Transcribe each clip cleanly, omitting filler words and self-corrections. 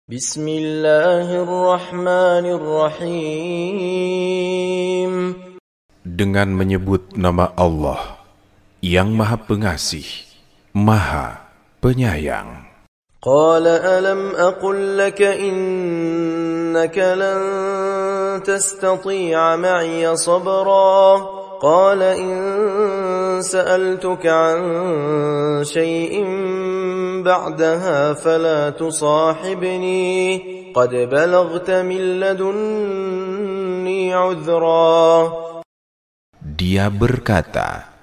Bismillahirrahmanirrahim. Dengan menyebut nama Allah yang Maha Pengasih, Maha Penyayang. Qala alam aqul laka innaka lan tastati'a ma'iya sabra. Qala in sa'altuka 'an shay'in ba'daha fala tusahibni qad balaghta min ladunni 'udhra. Dia berkata,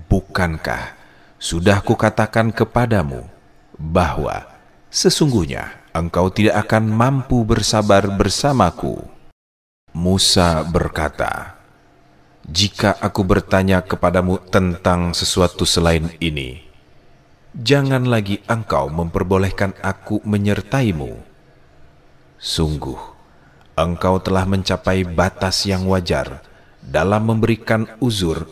bukankah sudah kukatakan kepadamu bahwa sesungguhnya engkau tidak akan mampu bersabar bersamaku? Musa berkata, jika aku bertanya kepadamu tentang sesuatu selain ini, jangan lagi engkau memperbolehkan aku menyertaimu. Sungguh, engkau telah mencapai batas yang wajar dalam memberikan uzur,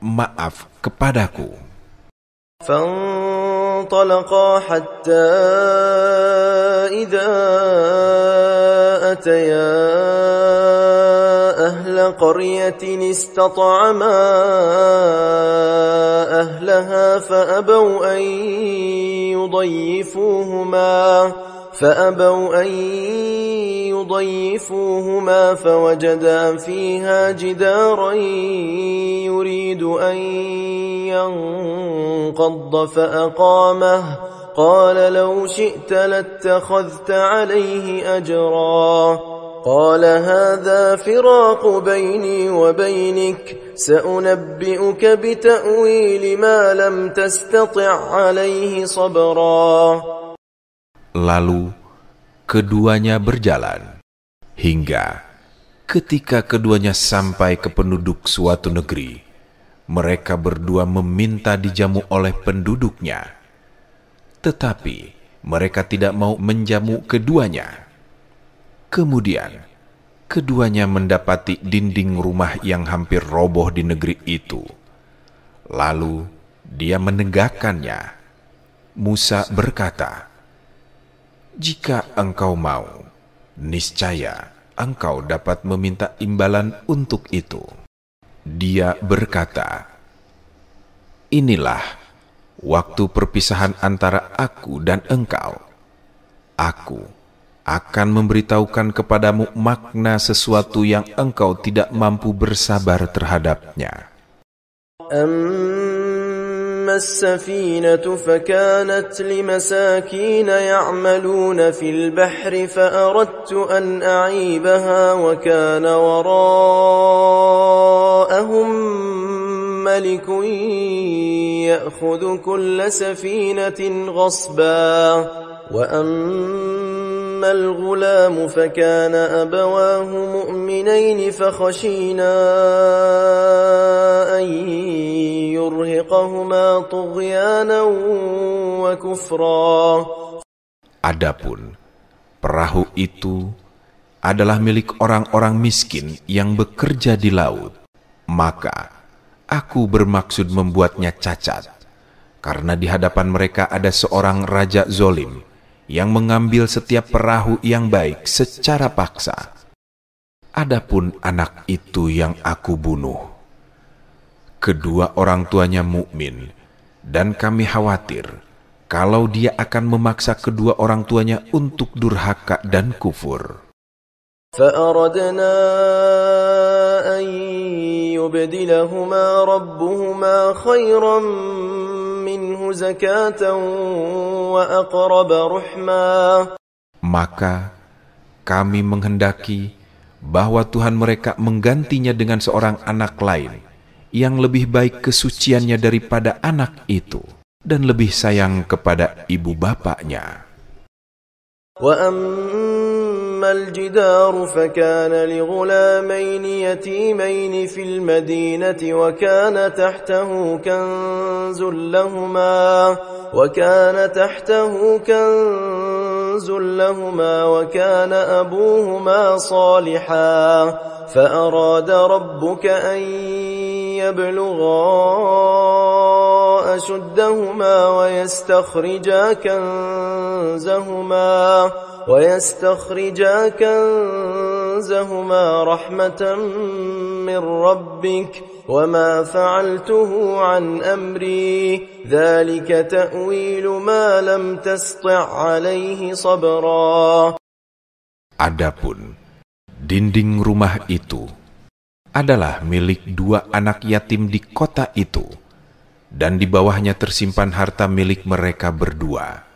maaf kepadaku. فانطلقا حتى إذا أتيا أهل قرية استطعما أهلها فأبوا أن يضيفوهما فوجدا فيها جدارا يريد أن ينقض فأقامه قال لو شئت لاتخذت عليه أجرا قال هذا فراق بيني وبينك سأنبئك بتأويل ما لم تستطع عليه صبرا. Lalu keduanya berjalan hingga ketika keduanya sampai ke penduduk suatu negeri, mereka berdua meminta dijamu oleh penduduknya, tetapi mereka tidak mau menjamu keduanya. Kemudian keduanya mendapati dinding rumah yang hampir roboh di negeri itu. Lalu dia menegakkannya. Musa berkata, jika engkau mau, niscaya engkau dapat meminta imbalan untuk itu. Dia berkata, inilah waktu perpisahan antara aku dan engkau. Aku akan memberitahukan kepadamu makna sesuatu yang engkau tidak mampu bersabar terhadapnya. أما السفينة فكانت لمساكين يعملون في البحر فأردت أن أعيبها وكان وراءهم ملك يأخذ كل سفينة غصبا وأما الغلام فكان أبواه مؤمنين فخشينا أن يرهقهما طغيانا وكفرا. Adapun perahu itu adalah milik orang-orang miskin yang bekerja di laut, maka aku bermaksud membuatnya cacat, karena di hadapan mereka ada seorang raja zolim yang mengambil setiap perahu yang baik secara paksa. Adapun anak itu yang aku bunuh, kedua orang tuanya mukmin, dan kami khawatir kalau dia akan memaksa kedua orang tuanya untuk durhaka dan kufur. فأردنا أن يبدلهما ربهما خيرا منه زكاة وأقرب رحما. Maka kami menghendaki bahwa Tuhan mereka menggantinya dengan seorang anak lain yang lebih baik kesuciannya daripada anak itu dan lebih sayang kepada ibu bapaknya. وأما الجدار فكان لغلامين يتيمين في المدينة وكان تحته كنز لهما وكان أبوهما صالحا فأراد ربك أن يبلغا أشدهما ويستخرجا كنزهما ويستخرجا كنزهما رحمة من ربك وما فعلته عن أمري ذلك تأويل ما لم تسطع عليه صبرا. Adapun dinding rumah itu adalah milik dua anak yatim di kota itu, dan di bawahnya tersimpan harta milik mereka berdua.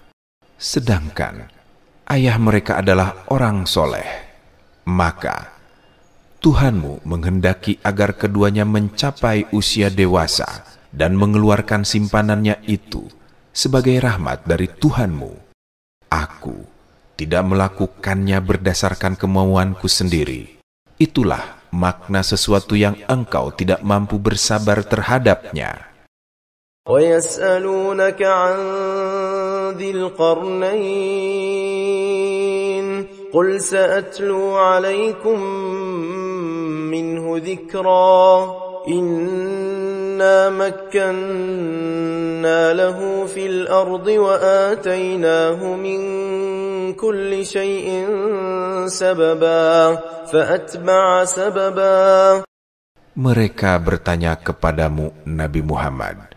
Sedangkan ayah mereka adalah orang soleh. Maka Tuhanmu menghendaki agar keduanya mencapai usia dewasa dan mengeluarkan simpanannya itu sebagai rahmat dari Tuhanmu. Aku tidak melakukannya berdasarkan kemauanku sendiri. Itulah makna sesuatu yang engkau tidak mampu bersabar terhadapnya. وَيَسْأَلُونَكَ عَنْ ذِي الْقَرْنَيْنِ قُلْ سَأَتْلُو عَلَيْكُمْ مِنْهُ ذِكْرًا إِنَّا مَكَّنَّا لَهُ فِي الْأَرْضِ وَآتَيْنَاهُ مِنْ كُلِّ شَيْءٍ سَبَبًا فَأَتْبَعَ سَبَبًا. Mereka bertanya kepadamu, Nabi Muhammad,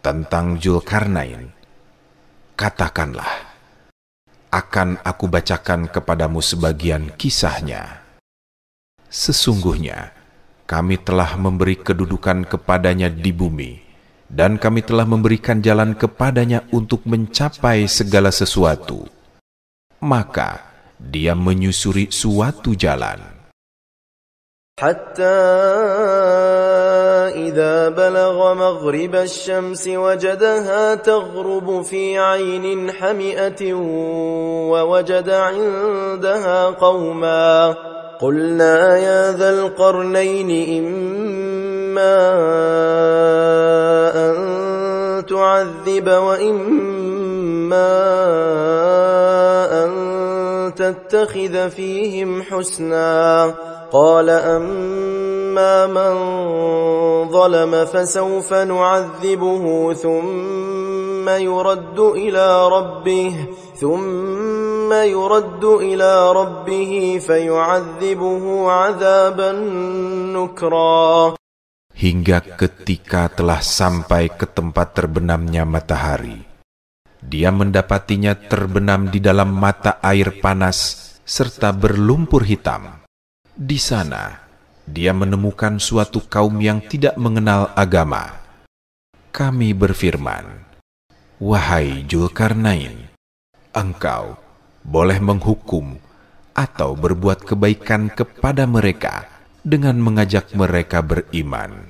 tentang Dzulkarnain. Katakanlah, akan aku bacakan kepadamu sebagian kisahnya. Sesungguhnya kami telah memberi kedudukan kepadanya di bumi, dan kami telah memberikan jalan kepadanya untuk mencapai segala sesuatu. Maka dia menyusuri suatu jalan. حتى إذا بلغ مغرب الشمس وجدها تغرب في عين حمئة ووجد عندها قوما قلنا يا ذا القرنين إما أن تعذب وإما أن تتخذ فيهم حسنا قال أما من ظلم فسوف نعذبه ثم يرد إلى ربه فيعذبه عذابا نكرا. Hingga ketika telah sampai ke tempat terbenamnya matahari, dia mendapatinya terbenam di dalam mata air panas serta berlumpur hitam. Di sana, dia menemukan suatu kaum yang tidak mengenal agama. Kami berfirman, "Wahai Dzulkarnain, engkau boleh menghukum atau berbuat kebaikan kepada mereka dengan mengajak mereka beriman."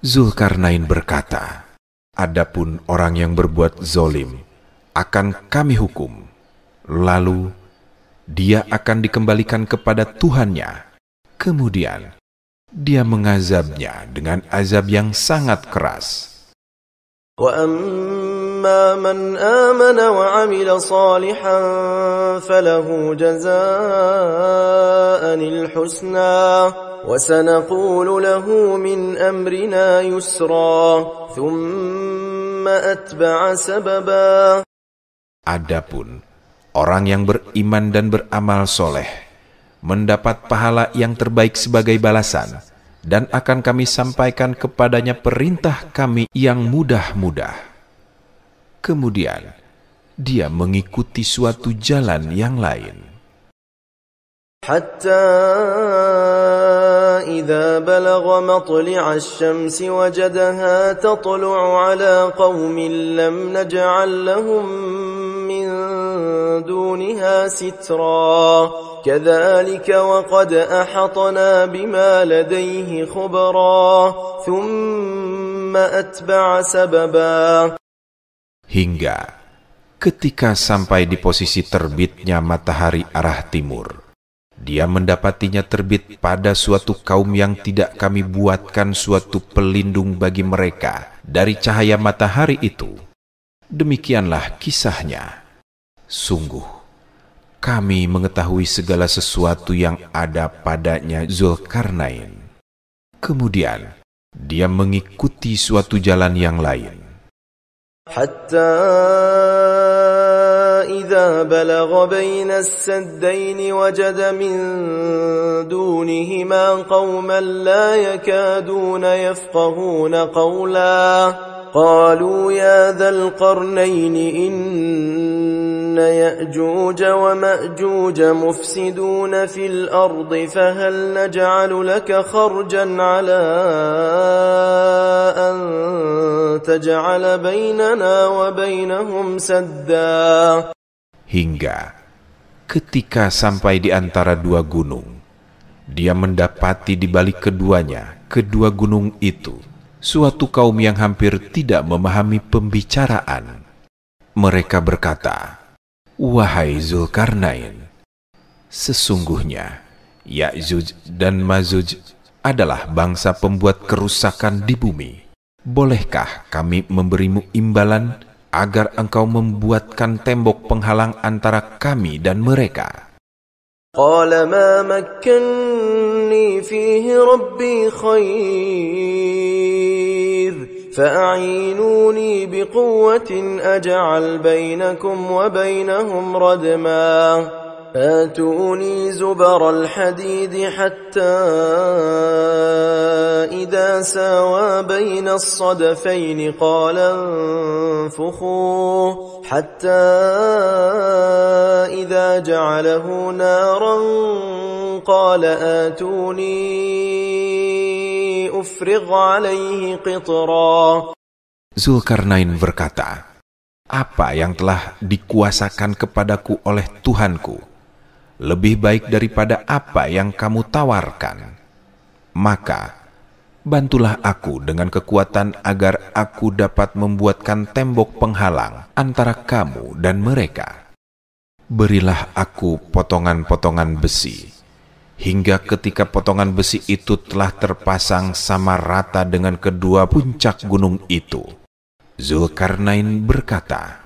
Dzulkarnain berkata, "Adapun orang yang berbuat zolim, akan kami hukum. Lalu dia akan dikembalikan kepada Tuhannya. Kemudian dia mengazabnya dengan azab yang sangat keras." وَأَمَّا مَنْ آمَنَ وَعَمِلَ صَالِحًا فَلَهُ جَزَاءً الْحُسْنَى وَسَنَقُولُ لَهُ مِنْ أَمْرِنَا يُسْرًا ثُمَّ أَتْبَعَ سَبَبًا. Adapun orang yang beriman dan beramal soleh mendapat pahala yang terbaik sebagai balasan, dan akan kami sampaikan kepadanya perintah kami yang mudah-mudah. Kemudian dia mengikuti suatu jalan yang lain. حتى إذا بلغ مطلع الشمس وجدها تطلع على قوم لم نجعل لهم من دونها سترا كذلك وقد أحطنا بما لديه خبرا ثم أتبع سببا. Hingga ketika sampai di posisi terbitnya matahari arah timur, dia mendapatinya terbit pada suatu kaum yang tidak kami buatkan suatu pelindung bagi mereka dari cahaya matahari itu. Demikianlah kisahnya. Sungguh, kami mengetahui segala sesuatu yang ada padanya Dzulkarnain. Kemudian, dia mengikuti suatu jalan yang lain. حتى إذا بلغ بين السدين وجد من دونهما قوما لا يكادون يفقهون قولا قالوا يا ذا القرنين إن يأجوج ومأجوج مفسدون في الأرض فهل نجعل لك خرجا على أن تجعل بيننا وبينهم سدا. Hingga ketika sampai di antara dua gunung, dia mendapati di balik keduanya, kedua gunung itu, suatu kaum yang hampir tidak memahami pembicaraan. Mereka berkata, "Wahai Zulkarnain, sesungguhnya Ya'juj dan Ma'juj adalah bangsa pembuat kerusakan di bumi. Bolehkah kami memberimu imbalan agar engkau membuatkan tembok penghalang antara kami dan mereka?" Qala ma makkanni fihi rabbi khair fa'inuni biquwwatin aj'al bainakum wa bainahum radma آتوني زبر الحديد حتى إذا ساوى بين الصدفين قال انفخوا حتى إذا جعله نارا قال آتوني أفرغ عليه قطرا. Zulkarnain berkata, "Apa yang telah dikuasakan kepadaku oleh Tuhanku lebih baik daripada apa yang kamu tawarkan. Maka, bantulah aku dengan kekuatan agar aku dapat membuatkan tembok penghalang antara kamu dan mereka. Berilah aku potongan-potongan besi, hingga ketika potongan besi itu telah terpasang sama rata dengan kedua puncak gunung itu." Zulkarnain berkata,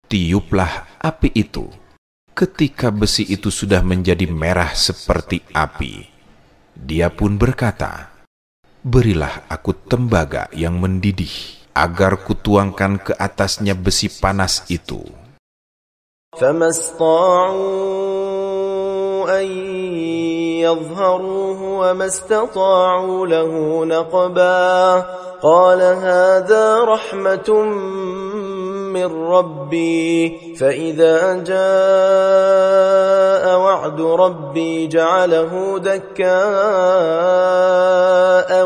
"Tiuplah api itu." Ketika besi itu sudah menjadi merah seperti api, dia pun berkata, "Berilah aku tembaga yang mendidih, agar kutuangkan ke atasnya besi panas itu." فَمَا اسْطَاعُوا أَن يَظْهَرُوهُ وَمَا اسْتَطَاعُوا لَهُ نَقْبًا قَالَ هَذَا رَحْمَةٌ من ربي فإذا جاء وعد ربي جعله دكاء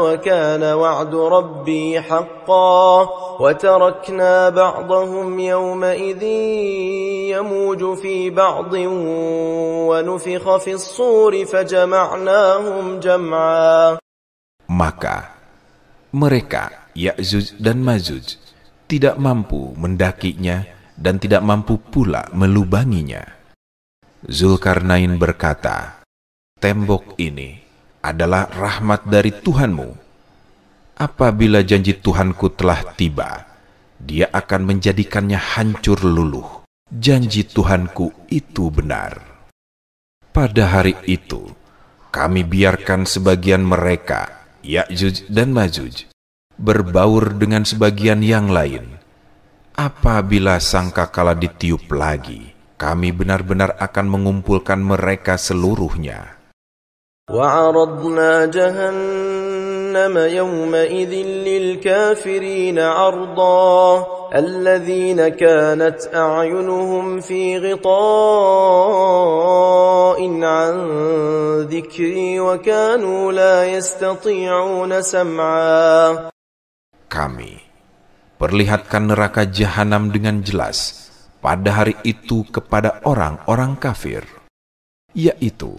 وكان وعد ربي حقا وتركنا بعضهم يومئذ يموج في بعض ونفخ في الصور فجمعناهم جمعا. Maka mereka, Ya'juj dan Ma'juj, tidak mampu mendakinya dan tidak mampu pula melubanginya. Zulkarnain berkata, "Tembok ini adalah rahmat dari Tuhanmu. Apabila janji Tuhanku telah tiba, Dia akan menjadikannya hancur luluh. Janji Tuhanku itu benar." Pada hari itu, kami biarkan sebagian mereka, Ya'juj dan Ma'juj, berbaur dengan sebagian yang lain. Apabila sangkakala ditiup lagi, kami benar-benar akan mengumpulkan mereka seluruhnya. وَعَرَضْنَا جَهَنَّمَ يَوْمَئِذٍ لِلْكَافِرِينَ عَرْضًا الَّذِينَ كَانَتْ أَعْيُنُهُمْ فِي غِطَاءٍ عَنْ ذِكْرِي وَكَانُوا لَا يَسْتَطِيعُونَ سَمْعًا. Kami perlihatkan neraka jahanam dengan jelas pada hari itu kepada orang-orang kafir, yaitu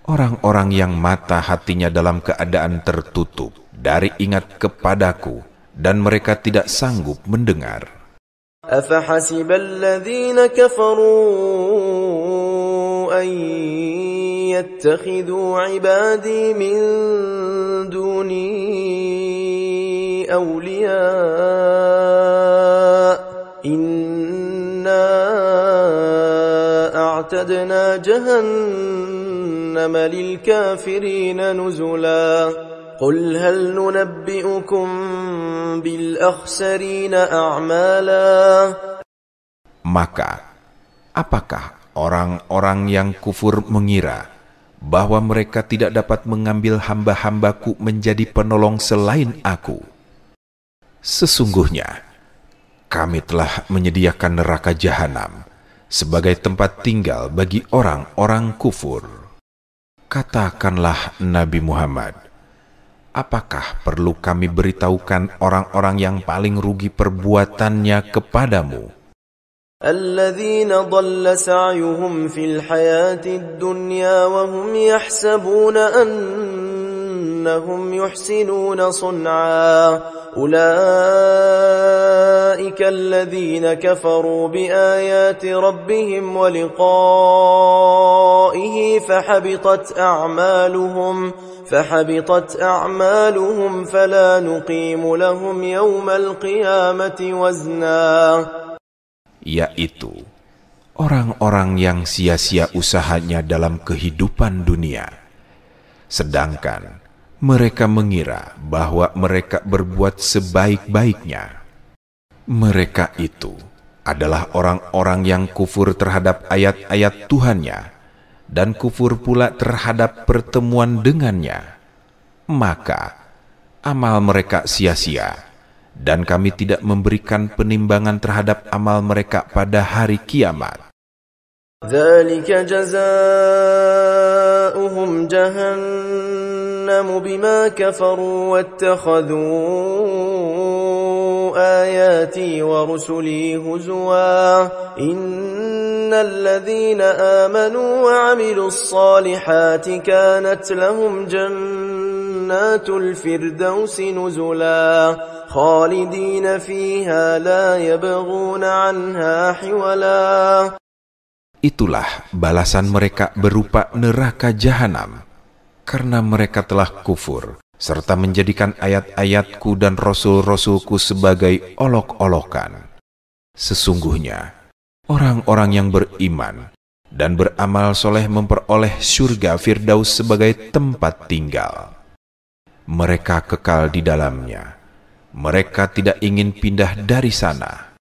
orang-orang yang mata hatinya dalam keadaan tertutup dari ingat kepadaku dan mereka tidak sanggup mendengar. أَفَحَسِبَ الَّذِينَ كَفَرُوا أَن يَتَّخِذُوا عِبَادِي مِن دُونِي أَوْلِيَاءَ إِنَّا أَعْتَدْنَا جَهَنَّمَ لِلْكَافِرِينَ نُزُلًا قُلْ هَلْ نُنَبِّئُكُمْ بِالْأَخْسَرِينَ أَعْمَالًا. Maka Apakah orang-orang yang kufur mengira bahwa mereka tidak dapat mengambil hamba-hambaku menjadi penolong selain aku? Sesungguhnya, kami telah menyediakan neraka jahanam sebagai tempat tinggal bagi orang-orang kufur. Katakanlah Nabi Muhammad, apakah perlu kami beritahukan orang-orang yang paling rugi perbuatannya kepadamu? الذين ضل سعيهم في الحياة الدنيا وهم يحسبون أنهم يحسنون صنعا أولئك الذين كفروا بآيات ربهم ولقائه فحبطت أعمالهم فلا نقيم لهم يوم القيامة وزنا. Yaitu orang-orang yang sia-sia usahanya dalam kehidupan dunia, sedangkan mereka mengira bahwa mereka berbuat sebaik-baiknya. Mereka itu adalah orang-orang yang kufur terhadap ayat-ayat Tuhannya dan kufur pula terhadap pertemuan dengannya. Maka amal mereka sia-sia, dan kami tidak memberikan penimbangan terhadap amal mereka pada hari kiamat. ذلك جزاؤهم جهنم بما كفروا واتخذوا آياتي ورسلي هزوا إن الذين آمنوا وعملوا الصالحات كانت لهم جنات الفردوس نزلا خالدين فيها لا يبغون عنها حولا. Itulah balasan mereka berupa neraka jahanam, karena mereka telah kufur serta menjadikan ayat-ayatku dan rasul-rasulku sebagai olok-olokan. Sesungguhnya orang-orang yang beriman dan beramal soleh memperoleh surga Firdaus sebagai tempat tinggal. Mereka kekal di dalamnya. Mereka tidak ingin pindah dari sana.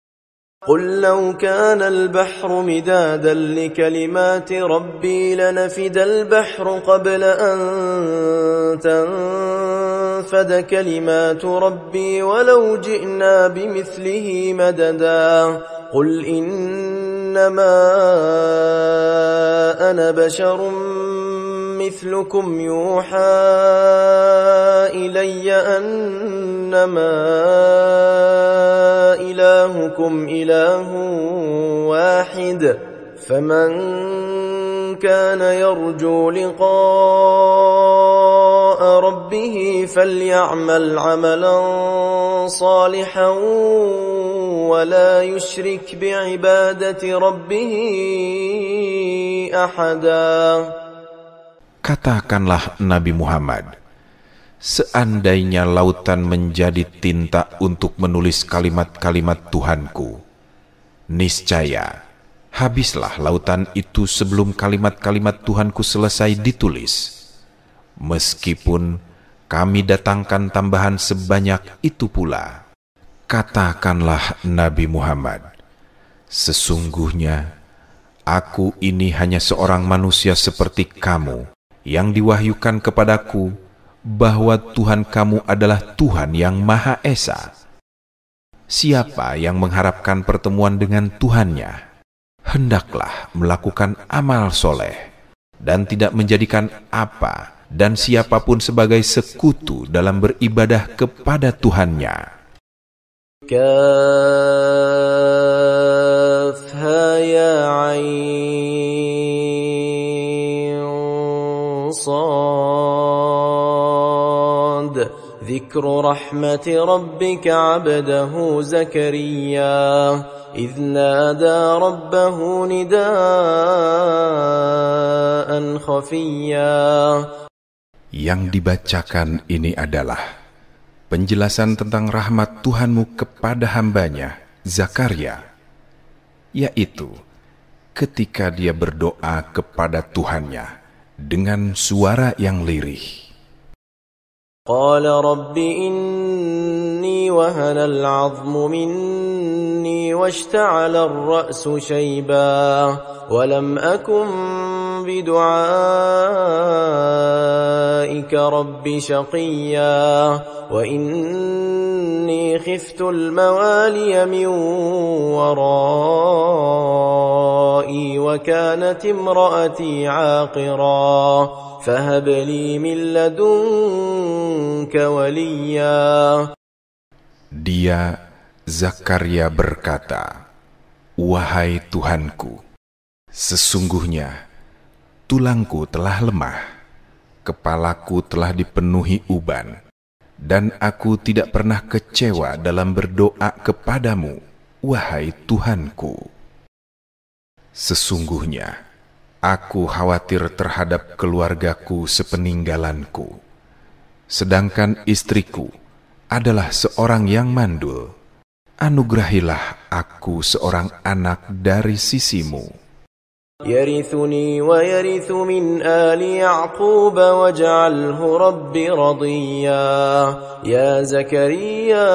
قل لو كان البحر مدادا لكلمات ربي لنفد البحر قبل أن تنفد كلمات ربي ولو جئنا بمثله مددا قل إنما أنا بشر مثلكم يوحى إلي أنما إلهكم إله واحد فمن كان يرجو لقاء ربه فليعمل عملا صالحا ولا يشرك بعبادة ربه أحدا. Katakanlah Nabi Muhammad, seandainya lautan menjadi tinta untuk menulis kalimat-kalimat Tuhanku, niscaya habislah lautan itu sebelum kalimat-kalimat Tuhanku selesai ditulis. Meskipun kami datangkan tambahan sebanyak itu pula. Katakanlah Nabi Muhammad, sesungguhnya aku ini hanya seorang manusia seperti kamu, yang diwahyukan kepadaku bahwa Tuhan kamu adalah Tuhan yang Maha Esa. Siapa yang mengharapkan pertemuan dengan Tuhannya, hendaklah melakukan amal soleh dan tidak menjadikan apa dan siapapun sebagai sekutu dalam beribadah kepada Tuhannya. كافها يا عين صاد ذكر رحمة ربك عبده زكريا إذ نادى ربه نداء خفيا. Yang dibacakan ini adalah penjelasan tentang rahmat Tuhanmu kepada hambanya, Zakaria, yaitu ketika dia berdoa kepada Tuhannya dengan suara yang lirih. قال رب إني وهن العظم مني واشتعل الرأس شيبا ولم أكن بدعائك رب شقيا وإني خفت الموالي من ورائي وكانت امرأتي عاقرا فهب لي من لدنك وليا. Dia, Zakaria, berkata, "Wahai Tuhanku, sesungguhnya tulangku telah lemah, kepalaku telah dipenuhi uban, dan aku tidak pernah kecewa dalam berdoa kepadamu, wahai Tuhanku. Sesungguhnya aku khawatir terhadap keluargaku sepeninggalanku, sedangkan istriku adalah seorang yang mandul. Anugerahilah aku seorang anak dari sisimu. يرثني ويرث من آل يعقوب واجعله رب رضيا يا زكريا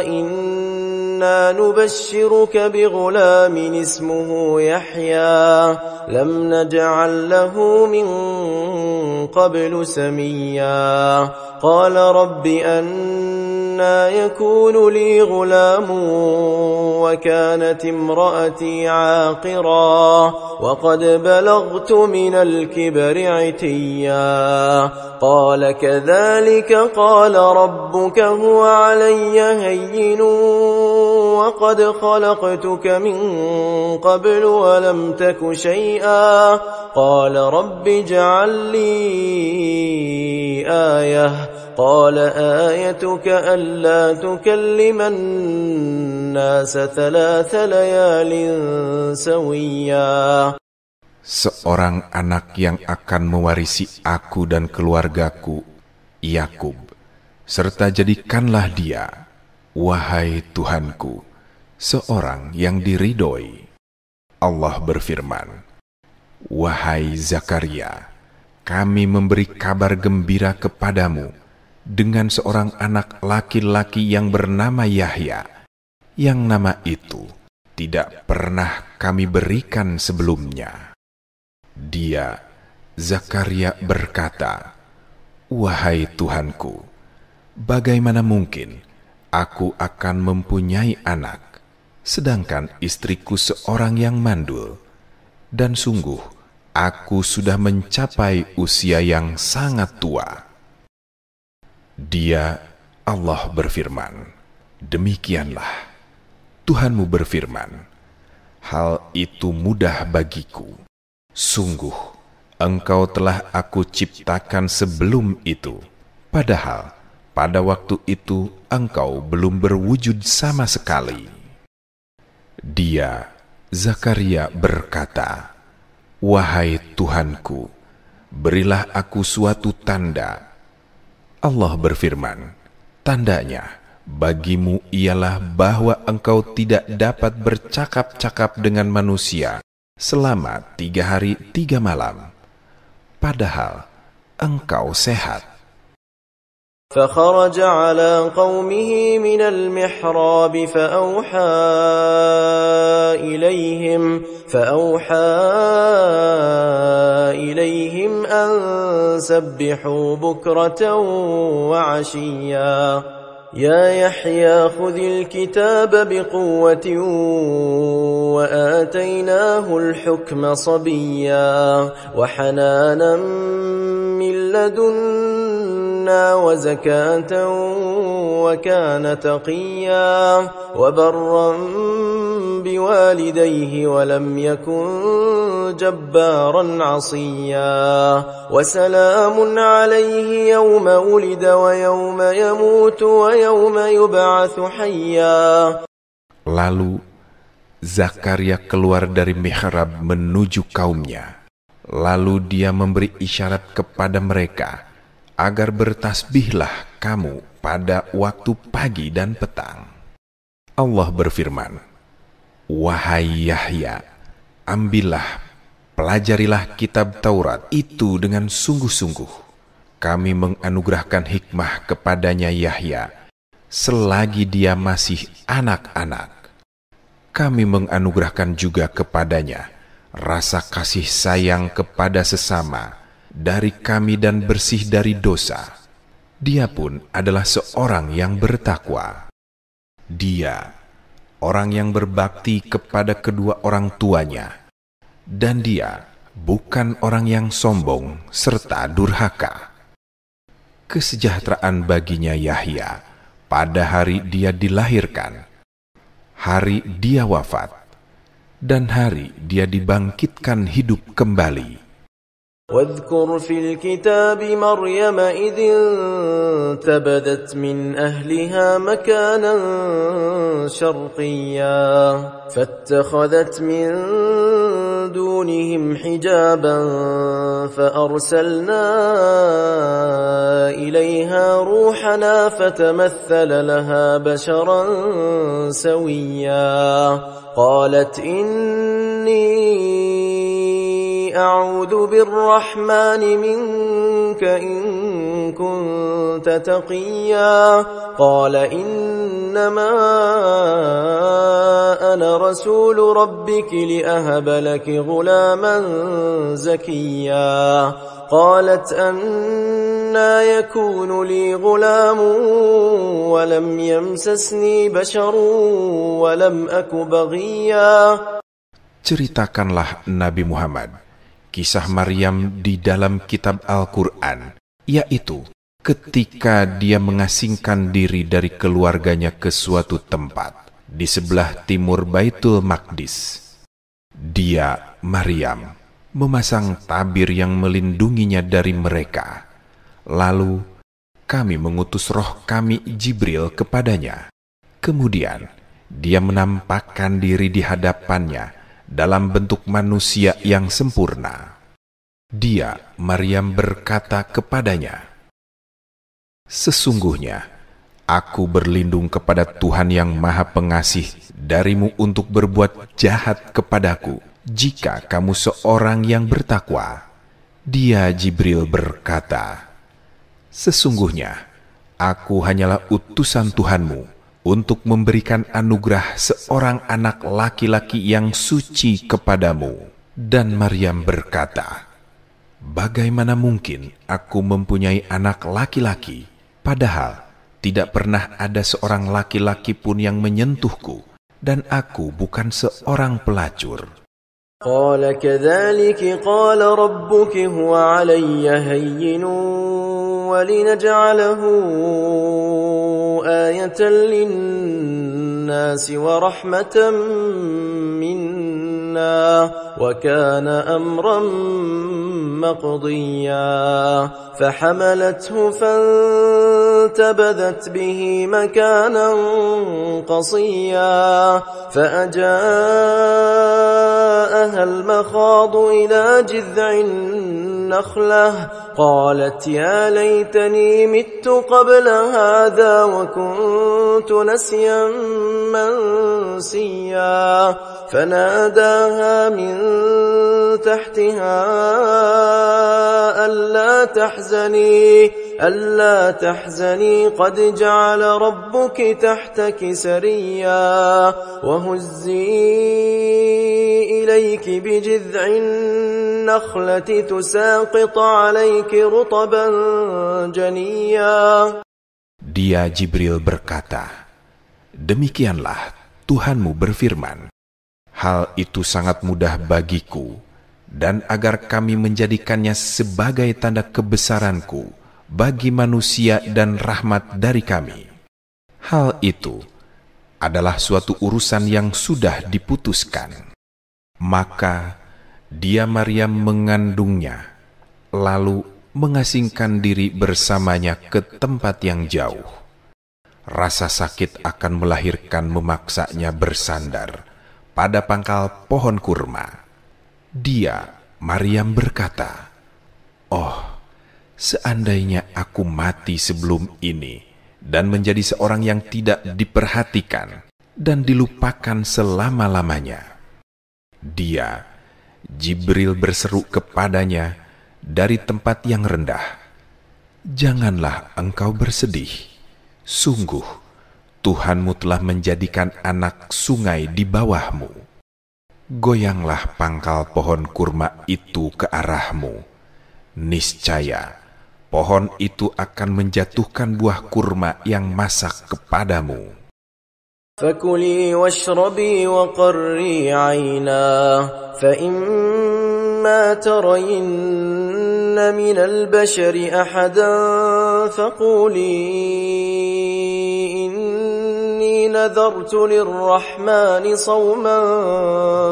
إنا نبشرك بغلام اسمه يحيى لم نجعل له من قبل سميا قال رب أنى يكون لي غلام وكانت امرأتي عاقرا وقد بلغت من الكبر عتيا قال كذلك قال ربك هو علي هين وقد خلقتك من قبل ولم تك شيئا قال رب اجعل لي آية قال آيتك ألا تكلم الناس 3 ليال سويا. Seorang anak yang akan mewarisi aku dan keluargaku, Yakub, serta jadikanlah dia, wahai Tuhanku, seorang yang diridhoi. Allah berfirman, "Wahai Zakaria, kami memberi kabar gembira kepadamu dengan seorang anak laki-laki yang bernama Yahya, yang nama itu tidak pernah kami berikan sebelumnya." Dia, Zakaria, berkata, "Wahai Tuhanku, bagaimana mungkin aku akan mempunyai anak, sedangkan istriku seorang yang mandul, dan sungguh aku sudah mencapai usia yang sangat tua." Dia, Allah, berfirman, "Demikianlah, Tuhanmu berfirman, hal itu mudah bagiku. Sungguh, engkau telah aku ciptakan sebelum itu, padahal pada waktu itu engkau belum berwujud sama sekali." Dia, Zakaria, berkata, "Wahai Tuhanku, berilah aku suatu tanda." Allah berfirman, "Tandanya bagimu ialah bahwa engkau tidak dapat bercakap-cakap dengan manusia selama 3 hari 3 malam, padahal engkau sehat." فخرج على قومه من المحراب فأوحى إليهم أن سبحوا بكرة وعشيا يا يحيى خذ الكتاب بقوة وآتيناه الحكم صبيا وحنانا من لدنا وزكاة وكان تقيا وبرا بوالديه ولم يكن جبارا عصيا وسلام عليه يوم ولد ويوم يموت ويوم يبعث حيا. Lalu Zakaria keluar dari mihrab menuju kaumnya. Lalu dia memberi isyarat kepada mereka agar bertasbihlah kamu pada waktu pagi dan petang. Allah berfirman, "Wahai Yahya, ambillah, pelajarilah kitab Taurat itu dengan sungguh-sungguh, kami menganugerahkan hikmah kepadanya Yahya selagi dia masih anak-anak. Kami menganugerahkan juga kepadanya rasa kasih sayang kepada sesama dari kami dan bersih dari dosa. Dia pun adalah seorang yang bertakwa. Dia orang yang berbakti kepada kedua orang tuanya, dan dia bukan orang yang sombong serta durhaka. Kesejahteraan baginya Yahya pada hari dia dilahirkan, hari dia wafat, dan hari dia dibangkitkan hidup kembali. واذكر في الكتاب مريم إذ انتبذت من أهلها مكانا شرقيا فاتخذت من دونهم حجابا فأرسلنا إليها روحنا فتمثل لها بشرا سويا قالت إني أعوذ بالرحمن منك إن كنت تقيا قال إنما أنا رسول ربك لأهب لك غلاما زكيا قالت أنى يكون لي غلام ولم يمسسني بشر ولم أك بغيا. Ceritakanlah Nabi Muhammad kisah Maryam di dalam kitab Al-Quran, yaitu ketika dia mengasingkan diri dari keluarganya ke suatu tempat di sebelah timur Baitul Maqdis. Dia, Maryam, memasang tabir yang melindunginya dari mereka. Lalu kami mengutus roh kami Jibril kepadanya. Kemudian dia menampakkan diri di hadapannya dalam bentuk manusia yang sempurna. Dia, Maryam, berkata kepadanya, "Sesungguhnya aku berlindung kepada Tuhan yang Maha Pengasih darimu untuk berbuat jahat kepadaku jika kamu seorang yang bertakwa." Dia, Jibril, berkata, "Sesungguhnya aku hanyalah utusan Tuhanmu untuk memberikan anugerah seorang anak laki-laki yang suci kepadamu." Dan Maryam berkata, "Bagaimana mungkin aku mempunyai anak laki-laki, padahal tidak pernah ada seorang laki-laki pun yang menyentuhku, dan aku bukan seorang pelacur." قال كذلك قال ربك هو علي هين ولنجعله آية للناس ورحمة منا وكان أمرا مقضيا فحملته فانتبذت به مكانا قصيا فأجاءها المخاض إلى جذع النخلة قالت يا ليتني مت قبل هذا وكنت نسيا منسيا فناداها من تحتها ألا تحزني قد جعل ربك تحتك سريا وهزي إليك بجذع النخلة تساقط عليك رطبا جنيا. Dia, Jibril, berkata, "Demikianlah Tuhanmu berfirman, hal itu sangat mudah bagiku, dan agar kami menjadikannya sebagai tanda kebesaranku bagi manusia dan rahmat dari kami. Hal itu adalah suatu urusan yang sudah diputuskan." Maka dia, Maryam, mengandungnya, lalu mengasingkan diri bersamanya ke tempat yang jauh. Rasa sakit akan melahirkan memaksanya bersandar pada pangkal pohon kurma. Dia, Maryam, berkata, "Oh, seandainya aku mati sebelum ini dan menjadi seorang yang tidak diperhatikan dan dilupakan selama-lamanya." Dia, Jibril, berseru kepadanya dari tempat yang rendah, Janganlah engkau bersedih. Sungguh, Tuhanmu telah menjadikan anak sungai di bawahmu. Goyanglah pangkal pohon kurma itu ke arahmu. Niscaya, pohon itu akan menjatuhkan buah kurma yang masak kepadamu. فكلي واشربي وقري عينا فإما ترين من البشر أحدا فقولي إني نذرت للرحمن صوما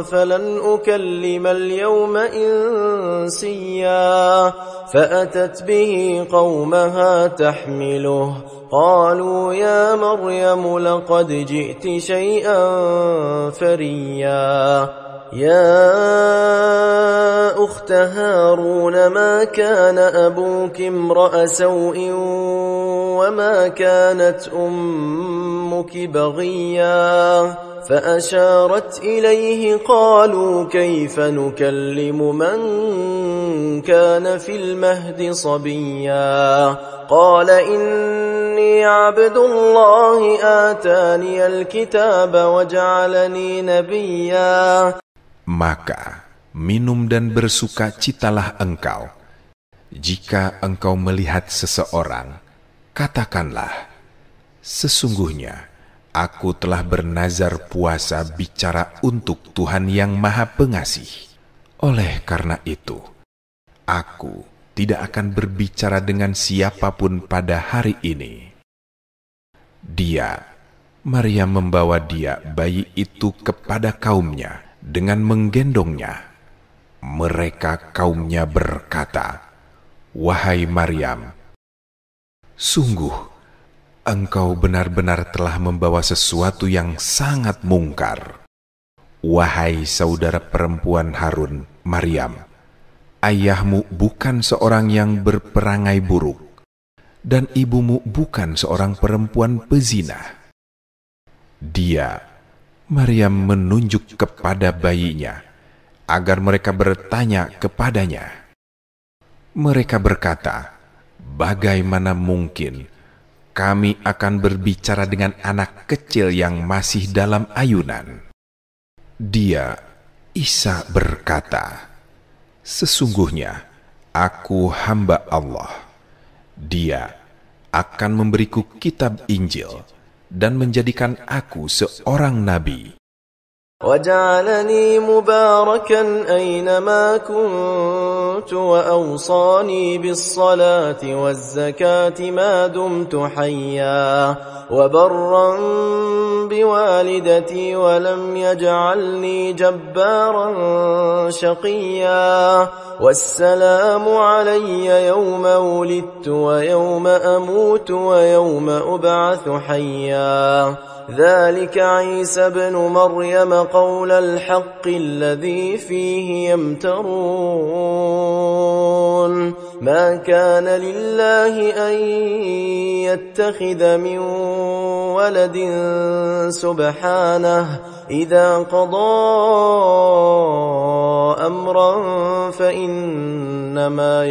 فلن أكلم اليوم إنسيا فأتت به قومها تحمله قالوا يا مريم لقد جئت شيئا فريا يا أخت هارون ما كان أبوك امرأ سوء وما كانت أمك بغيا فأشارت إليه قالوا كيف نكلم من كان في المهد صبيا قال إني عبد الله آتاني الكتاب وجعلني نبيا. Maka minum dan bersukacitalah engkau. Jika engkau melihat seseorang, katakanlah, sesungguhnya aku telah bernazar puasa bicara untuk Tuhan yang Maha Pengasih. Oleh karena itu, aku tidak akan berbicara dengan siapapun pada hari ini. Maryam membawa bayi itu kepada kaumnya dengan menggendongnya. Mereka kaumnya berkata, "Wahai Maryam, sungguh engkau benar-benar telah membawa sesuatu yang sangat mungkar. Wahai saudara perempuan Harun, Maryam, ayahmu bukan seorang yang berperangai buruk, dan ibumu bukan seorang perempuan pezina." Maryam menunjuk kepada bayinya, agar mereka bertanya kepadanya. Mereka berkata, "Bagaimana mungkin kami akan berbicara dengan anak kecil yang masih dalam ayunan?" Isa berkata, "Sesungguhnya aku hamba Allah. Dia akan memberiku kitab Injil dan menjadikan aku seorang nabi. وجعلني مباركا أينما كنت وأوصاني بالصلاة والزكاة ما دمت حيا وبرا بوالدتي ولم يجعلني جبارا شقيا والسلام علي يوم ولدت ويوم أموت ويوم أبعث حيا ذلك عيسى بن مريم قول الحق الذي فيه يمترون ما كان لله أن يتخذ من ولد سبحانه إذا قضى أمرا فإنما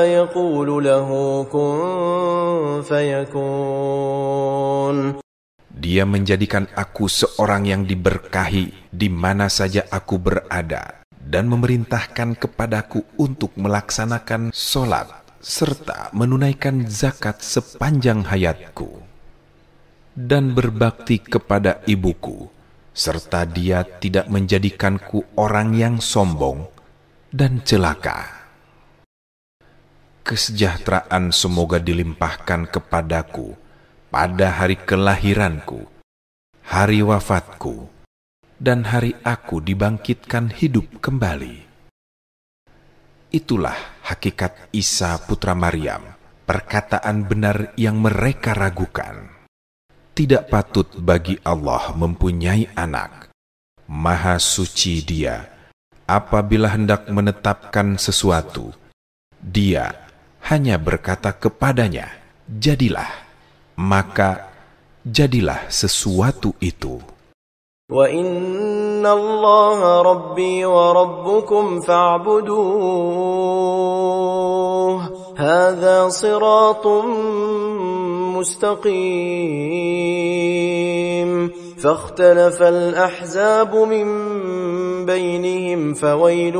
يقول له كن فيكون. Dia menjadikan aku seorang yang diberkahi di mana saja aku berada dan memerintahkan kepadaku untuk melaksanakan sholat serta menunaikan zakat sepanjang hayatku dan berbakti kepada ibuku, serta Dia tidak menjadikanku orang yang sombong dan celaka. Kesejahteraan semoga dilimpahkan kepadaku pada hari kelahiranku, hari wafatku, dan hari aku dibangkitkan hidup kembali. Itulah hakikat Isa putra Maryam, perkataan benar yang mereka ragukan. Tidak patut bagi Allah mempunyai anak. Maha suci Dia. Apabila hendak menetapkan sesuatu, Dia hanya berkata kepadanya, jadilah. Maka jadilah sesuatu itu. وَإِنَّ الله ربي وربكم فاعبدوه هذا صراط مستقيم فاختلف الأحزاب من بينهم فويل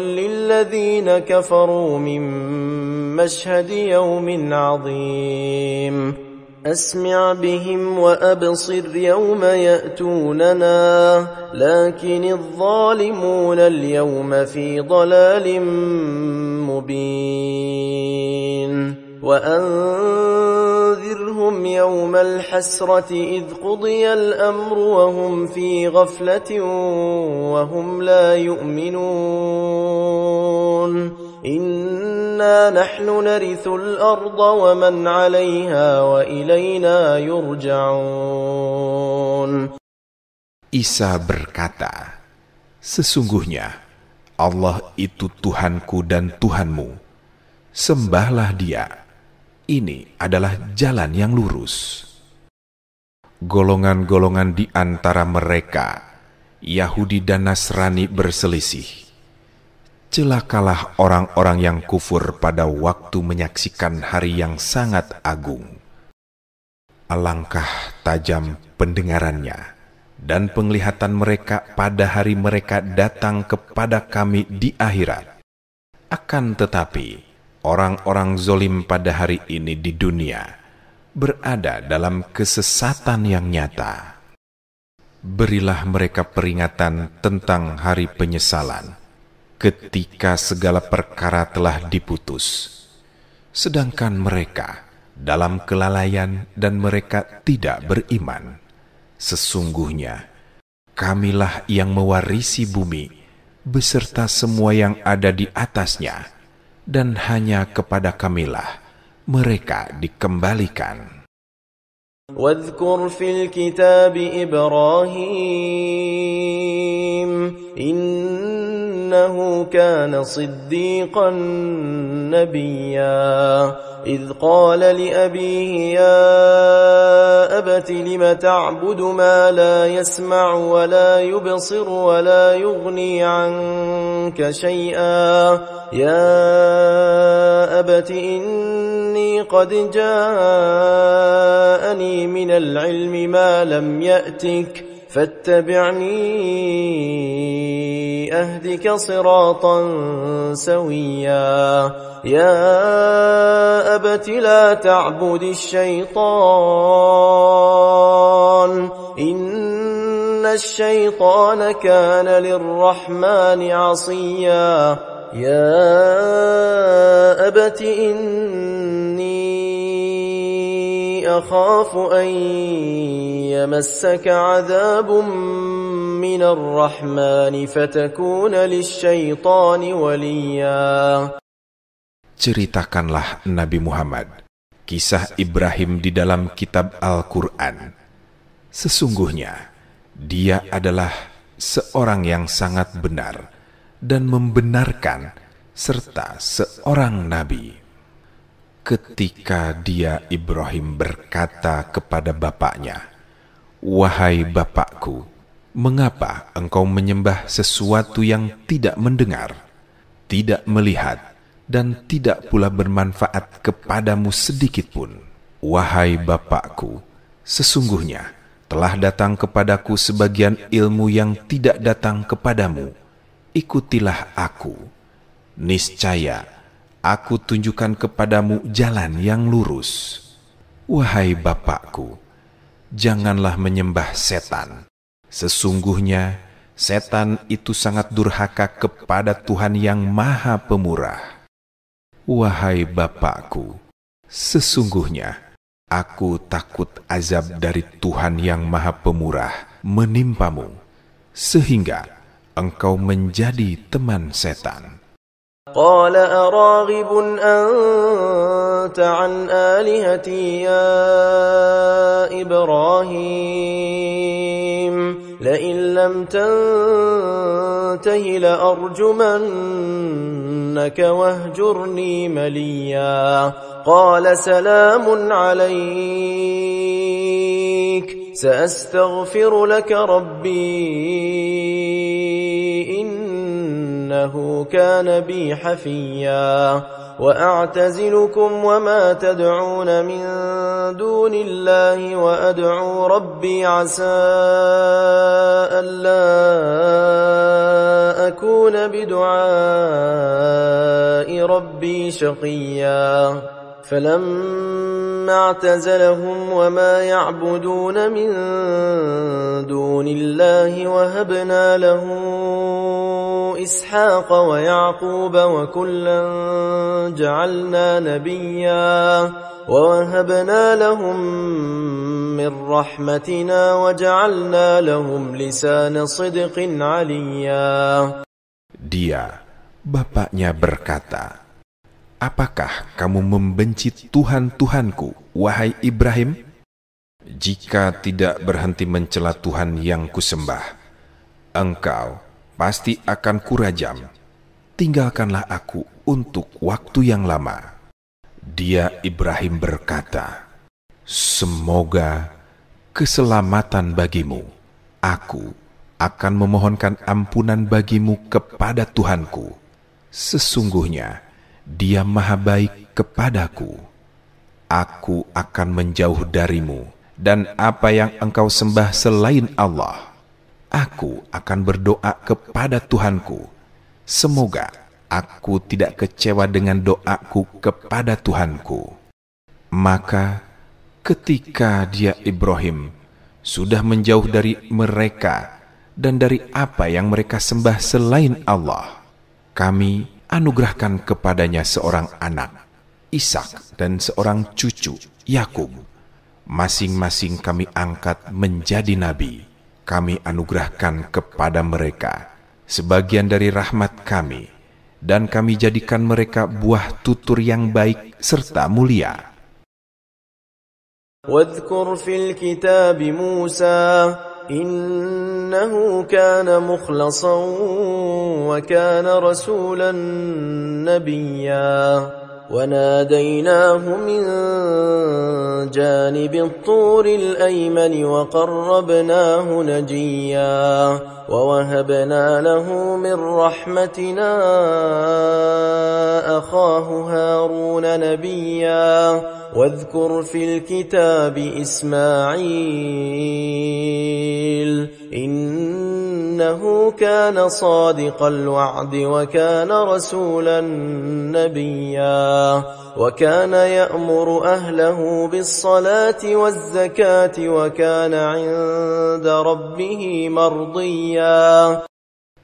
للذين كفروا من مشهد يوم عظيم أسمع بهم وأبصر يوم يأتوننا لكن الظالمون اليوم في ضلال مبين وأنذرهم يوم الحسرة إذ قضي الأمر وهم في غفلة وهم لا يؤمنون إنا نحن نرث الأرض ومن عليها وإلينا يرجعون. Isa berkata, sesungguhnya Allah itu Tuhanku dan Tuhanmu. Sembahlah Dia. Ini adalah jalan yang lurus. Golongan-golongan di antara mereka, Yahudi dan Nasrani berselisih. Celakalah orang-orang yang kufur pada waktu menyaksikan hari yang sangat agung. Alangkah tajam pendengarannya dan penglihatan mereka pada hari mereka datang kepada kami di akhirat. Akan tetapi, orang-orang zolim pada hari ini di dunia berada dalam kesesatan yang nyata. Berilah mereka peringatan tentang hari penyesalan ketika segala perkara telah diputus, sedangkan mereka dalam kelalaian dan mereka tidak beriman. Sesungguhnya kamilah yang mewarisi bumi beserta semua yang ada di atasnya, dan hanya kepada kamilah mereka dikembalikan. واذكر في الكتاب إبراهيم إنه كان صديقا نبيا إذ قال لأبيه يا أبت لم تعبد ما لا يسمع ولا يبصر ولا يغني عنك شيئا يا أبت إني قد جاءني من العلم ما لم يأتك فاتبعني أهدك صراطا سويا يا أبت لا تعبد الشيطان إن الشيطان كان للرحمن عصيا يا أبت إني أخاف أن يمسك عذاب من الرحمن فتكون للشيطان وليا. Ceritakanlah Nabi Muhammad kisah Ibrahim di dalam kitab Al-Quran. Sesungguhnya dia adalah seorang yang sangat benar dan membenarkan serta seorang nabi. Ketika dia Ibrahim berkata kepada bapaknya, "Wahai bapakku, mengapa engkau menyembah sesuatu yang tidak mendengar, tidak melihat, dan tidak pula bermanfaat kepadamu sedikitpun? Wahai bapakku, sesungguhnya telah datang kepadaku sebagian ilmu yang tidak datang kepadamu. Ikutilah aku. Niscaya aku tunjukkan kepadamu jalan yang lurus. Wahai bapakku, janganlah menyembah setan. Sesungguhnya setan itu sangat durhaka kepada Tuhan yang Maha Pemurah. Wahai bapakku, sesungguhnya aku takut azab dari Tuhan yang Maha Pemurah menimpamu, sehingga engkau menjadi teman setan." قال أراغب أنت عن آلهتي يا إبراهيم لئن لم تنته لأرجمنك واهجرني مليا قال سلام عليك سأستغفر لك ربي إنه كان بي حفيا وأعتزلكم وما تدعون من دون الله وأدعو ربي عسى ألا أكون بدعاء ربي شقيا فلما اعتزلهم وما يعبدون من دون الله وهبنا له إسحاق ويعقوب وكلا جعلنا نبيا ووهبنا لهم من رحمتنا وجعلنا لهم لسان صدق عليا. Dia, bapaknya berkata, "Apakah kamu membenci Tuhan-Tuhanku, wahai Ibrahim? Jika tidak berhenti mencela Tuhan yang kusembah, engkau pasti akan kurajam. Tinggalkanlah aku untuk waktu yang lama." Dia Ibrahim berkata, "Semoga keselamatan bagimu. Aku akan memohonkan ampunan bagimu kepada Tuhanku. Sesungguhnya Dia Maha Baik kepadaku. Aku akan menjauh darimu dan apa yang engkau sembah selain Allah. Aku akan berdoa kepada Tuhanku. Semoga aku tidak kecewa dengan doaku kepada Tuhanku." Maka ketika dia Ibrahim sudah menjauh dari mereka dan dari apa yang mereka sembah selain Allah, kami anugerahkan kepadanya seorang anak, Ishak, dan seorang cucu, Yakub. Masing-masing kami angkat menjadi nabi. Kami anugerahkan kepada mereka sebagian dari rahmat kami, dan kami jadikan mereka buah tutur yang baik serta mulia. واذكر في الكتاب موسى إنه كان مخلصا وكان رسولا نبيا وناديناه من جانب الطور الأيمن وقربناه نجيا ووهبنا له من رحمتنا أخاه هارون نبيا واذكر في الكتاب إسماعيل إنه كان صادق الوعد وكان رسولا نبيا وكان يأمر أهله بالصلاة والزكاة وكان عند ربه مرضيا.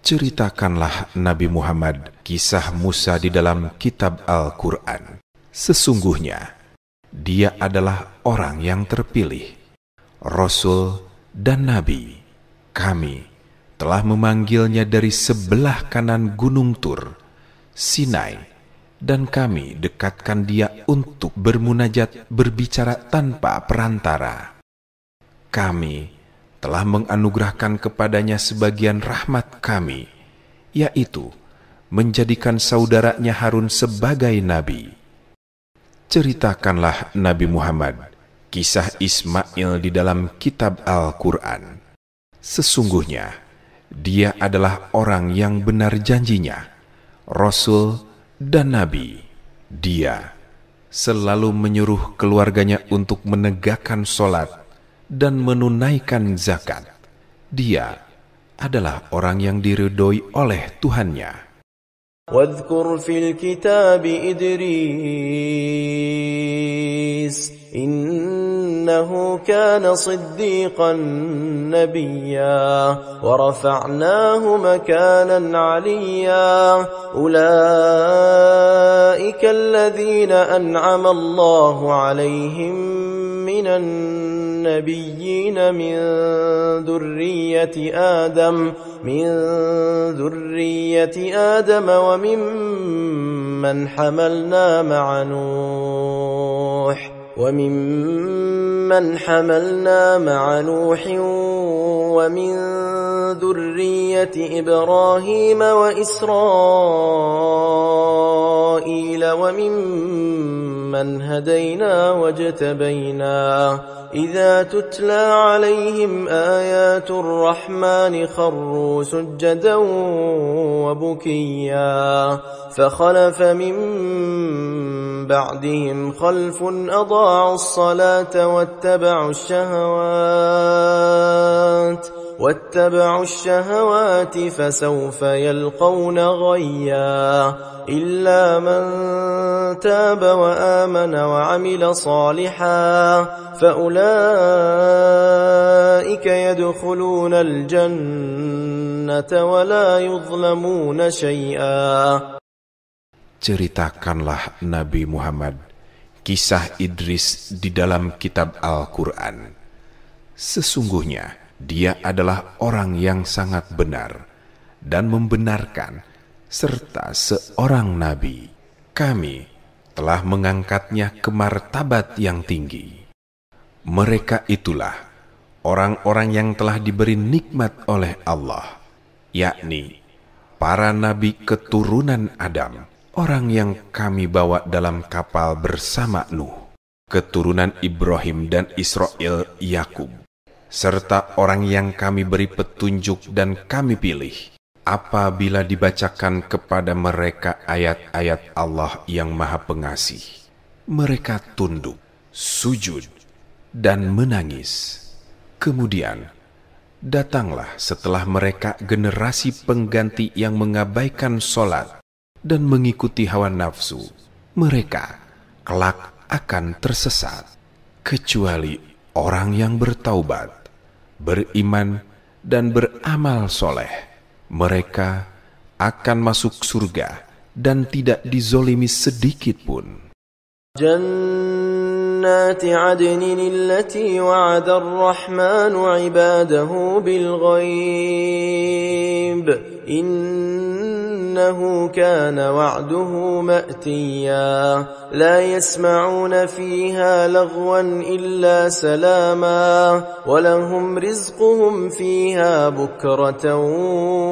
Ceritakanlah Nabi Muhammad kisah Musa di dalam kitab Al-Quran. Sesungguhnya dia adalah orang yang terpilih, Rasul dan Nabi. Kami telah memanggilnya dari sebelah kanan Gunung Tur, Sinai, dan kami dekatkan dia untuk bermunajat, berbicara tanpa perantara. Kami telah menganugerahkan kepadanya sebagian rahmat kami, yaitu menjadikan saudaranya Harun sebagai nabi. Ceritakanlah Nabi Muhammad kisah Ismail di dalam kitab Al-Quran. Sesungguhnya dia adalah orang yang benar janjinya, Rasul dan Nabi. Dia selalu menyuruh keluarganya untuk menegakkan sholat dan menunaikan zakat. Dia adalah orang yang diridhoi oleh Tuhannya. واذكر في الكتاب إدريس إنه كان صديقا نبيا ورفعناه مكانا عليا أولئك الذين أنعم الله عليهم من النبيين من ذرية آدم وممن حملنا مع نوح ومن ذرية إبراهيم وإسرائيل وممن هدينا واجتبينا إذا تتلى عليهم آيات الرحمن خروا سجدا وبكيا فخلف من بعدهم خلف أضاعوا الصلاة واتبعوا الشهوات فسوف يلقون غيا إلا من تاب وآمن وعمل صالحا فأولئك يدخلون الجنة ولا يظلمون شيئا. Ceritakanlah Nabi Muhammad kisah Idris di dalam kitab Al-Quran. Sesungguhnya dia adalah orang yang sangat benar dan membenarkan serta seorang nabi. Kami telah mengangkatnya ke martabat yang tinggi. Mereka itulah orang-orang yang telah diberi nikmat oleh Allah, yakni para nabi keturunan Adam, orang yang kami bawa dalam kapal bersama Nuh, keturunan Ibrahim dan Israel Yakub, serta orang yang kami beri petunjuk dan kami pilih. Apabila dibacakan kepada mereka ayat-ayat Allah yang Maha Pengasih, mereka tunduk, sujud, dan menangis. Kemudian datanglah setelah mereka generasi pengganti yang mengabaikan sholat dan mengikuti hawa nafsu. Mereka kelak akan tersesat, kecuali orang yang bertaubat, beriman, dan beramal soleh. Mereka akan masuk surga dan tidak dizolimi sedikit pun. جنات عدن التي وعد الرحمن عباده بالغيب إنه كان وعده مأتيا لا يسمعون فيها لغوا إلا سلاما ولهم رزقهم فيها بكرة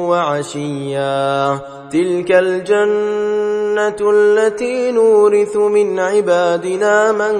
وعشيا تلك الجنة التي نورث من عبادنا من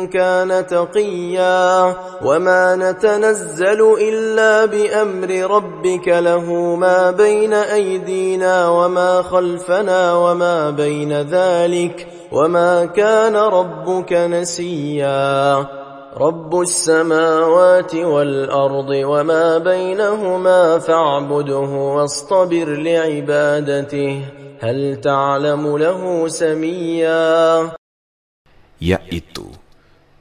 كان تقيا وما نتنزل إلا بأمر ربك له ما بين أيدينا وما خلفنا وما بين ذلك وما كان ربك نسيا رب السماوات والأرض وما بينهما فاعبده واصطبر لعبادته هل تعلم له سميا. Yaitu